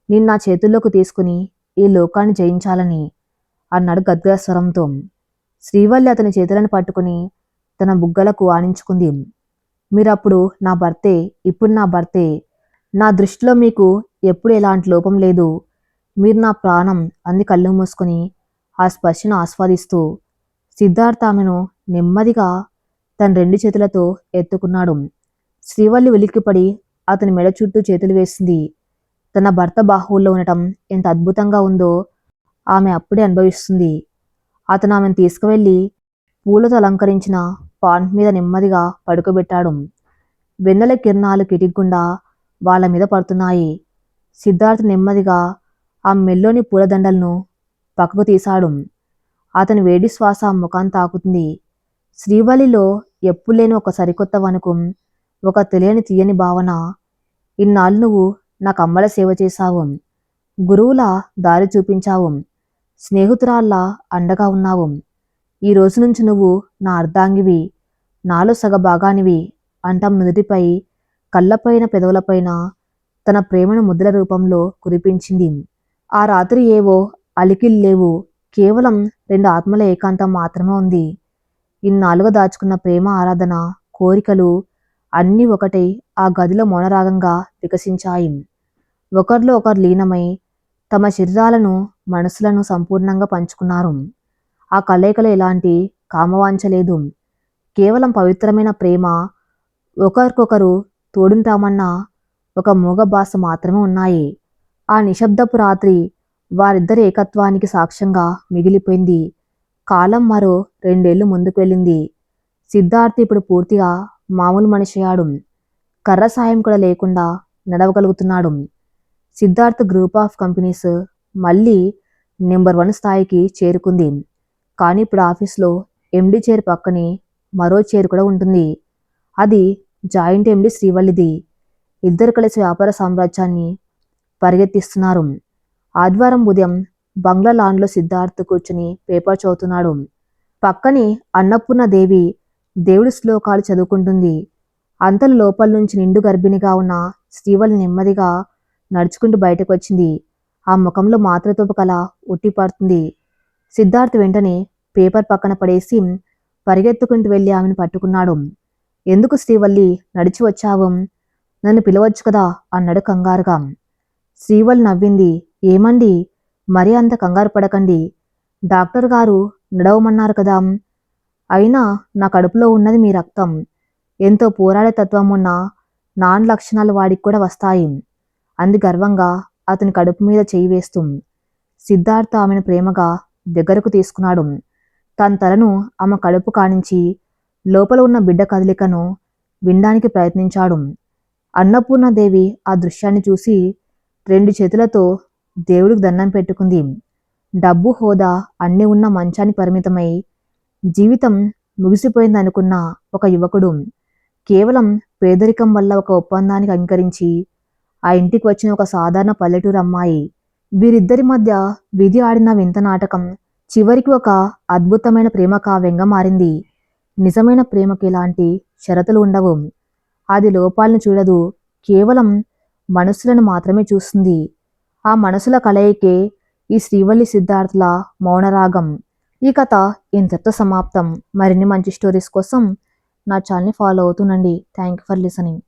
నిన్ను నా చేతుల్లోకి తీసుకుని ఈ లోకాన్ని జయించాలని అన్నాడు గద్గద స్వరంతో. శ్రీవల్లి అతని చేతులను పట్టుకుని తన బుగ్గలకు ఆనించుకుంది. మీరప్పుడు నా భర్తే, ఇప్పుడు నా భర్తే. నా దృష్టిలో మీకు ఎప్పుడు ఎలాంటి లోపం లేదు. మీరు నా ప్రాణం అంది కళ్ళు మూసుకొని ఆ స్పర్శను ఆస్వాదిస్తూ. సిద్ధార్థ్ ఆమెను నెమ్మదిగా తన 2 చేతులతో ఎత్తుకున్నాడు. శ్రీవల్లి ఉలిక్కిపడి అతని మెడ చుట్టూ చేతులు వేసింది. తన భర్త బాహువుల్లో ఉండటం ఎంత అద్భుతంగా ఉందో ఆమె అప్పుడే అనుభవిస్తుంది. అతను ఆమెను తీసుకువెళ్ళి పూలతో అలంకరించిన పాంట్ మీద నెమ్మదిగా పడుకోబెట్టాడు. వెన్నెల కిరణాలు కిటిగుండా వాళ్ళ మీద పడుతున్నాయి. సిద్ధార్థ్ నెమ్మదిగా ఆ మెల్లోని పూలదండలను పక్కకు తీశాడు. అతని వేడి శ్వాస ముఖాన్ని తాకుతుంది. శ్రీవల్లిలో ఎప్పుడు లేని ఒక సరికొత్త వణుకు, ఒక తెలియని తీయని భావన. ఇన్నాళ్ళు నువ్వు నాకు అమ్మల సేవ చేశావు, గురువులా దారి చూపించావు, స్నేహితురాల్లా అండగా ఉన్నావు. ఈ రోజు నుంచి నువ్వు నా అర్ధాంగివి, నాలో సగభాగానివి అంటాం నుదుటిపై, కళ్ళపైన, పెదవులపైన తన ప్రేమను ముద్ర రూపంలో కురిపించింది. ఆ రాత్రి ఏవో అలికిలు లేవు. కేవలం 2 ఆత్మల ఏకాంతం మాత్రమే ఉంది. ఇన్నాళ్ళుగా దాచుకున్న ప్రేమ, ఆరాధన, కోరికలు అన్నీ ఒకటై ఆ గదిలో మౌనరాగంగా వికసించాయి. ఒకరిలో ఒకరు లీనమై తమ శరీరాలను, మనసులను సంపూర్ణంగా పంచుకున్నారు. ఆ కలయికలో ఎలాంటి కామవాంఛ లేదు. కేవలం పవిత్రమైన ప్రేమ, ఒకరికొకరు తోడుంటామన్న ఒక మూగ భాష మాత్రమే ఉన్నాయి. ఆ నిశ్శబ్దపు రాత్రి వారిద్దరి ఏకత్వానికి సాక్ష్యంగా మిగిలిపోయింది. కాలం మరో 2 ఏళ్లు ముందుకు వెళ్ళింది. సిద్ధార్థ్ ఇప్పుడు పూర్తిగా మామూలు మనిషయ్యాడు. కర్ర సాయం కూడా లేకుండా నడవగలుగుతున్నాడు. సిద్ధార్థ్ గ్రూప్ ఆఫ్ కంపెనీస్ మళ్ళీ నెంబర్ 1 స్థాయికి చేరుకుంది. కానీ ఇప్పుడు ఆఫీస్లో ఎండి చైర్ పక్కనే మరో చైర్ కూడా ఉంటుంది. అది జాయింట్ ఎండి శ్రీవల్లిది. ఇద్దరు కలిసి వ్యాపార సామ్రాజ్యాన్ని పరిగెత్తిస్తున్నారు. ఆదివారం ఉదయం బంగ్లా లాన్లో సిద్ధార్థ్ కూర్చుని పేపర్ చదువుతున్నాడు. పక్కనే అన్నపూర్ణదేవి దేవుడి శ్లోకాలు చదువుకుంటుంది. అంతలో లోపల నుంచి నిండు గర్భిణిగా ఉన్న శ్రీవల్లి నెమ్మదిగా నడుచుకుంటూ బయటకు వచ్చింది. ఆ ముఖంలో మాతృత్వపు కళ ఉట్టిపడుతుంది. సిద్ధార్థ్ వెంటనే పేపర్ పక్కన పడేసి పరిగెత్తుకుంటూ వెళ్ళి ఆమెను పట్టుకున్నాడు. ఎందుకు శ్రీవల్లి నడిచి వచ్చావు? నన్ను పిలవచ్చు కదా అన్నాడు కంగారుగా. శ్రీవల్లి నవ్వింది. ఏమండి, మరీ అంత కంగారు పడకండి. డాక్టర్ గారు నడవమన్నారు కదా. అయినా నా కడుపులో ఉన్నది మీ రక్తం. ఎంతో పోరాడే తత్వం ఉన్న నాన్ లక్షణాలు వాడికి కూడా వస్తాయి అంది గర్వంగా అతని కడుపు మీద చేయి వేస్తూ. సిద్ధార్థ ఆమెను ప్రేమగా దగ్గరకు తీసుకున్నాడు. తన తలను ఆమె కడుపు కానించి లోపల ఉన్న బిడ్డ కదలికను వినడానికి ప్రయత్నించాడు. అన్నపూర్ణదేవి ఆ దృశ్యాన్ని చూసి 2 చేతులతో దేవుడికి దండం పెట్టుకుంది. డబ్బు హోదా అన్నీ ఉన్న మంచానికి పరిమితమై జీవితం ముగిసిపోయిందనుకున్న ఒక యువకుడు కేవలం పేదరికం వల్ల ఒక ఒప్పందానికి అంగీకరించి ఆ ఇంటికి వచ్చిన ఒక సాధారణ పల్లెటూరు అమ్మాయి. వీరిద్దరి మధ్య విధి ఆడిన వింత నాటకం చివరికి ఒక అద్భుతమైన ప్రేమ కావ్యంగా మారింది. నిజమైన ప్రేమకి ఎలాంటి షరతులు ఉండవు. అది లోపాలను చూడదు, కేవలం మనసులను మాత్రమే చూస్తుంది. ఆ మనసుల కలయికే ఈ శ్రీవల్లి సిద్ధార్థుల మౌనరాగం. ఈ కథ ఇంతటితో సమాప్తం. మరిన్ని మంచి స్టోరీస్ కోసం నా ఛానల్ని ఫాలో అవుతుండండి. Thank you for listening.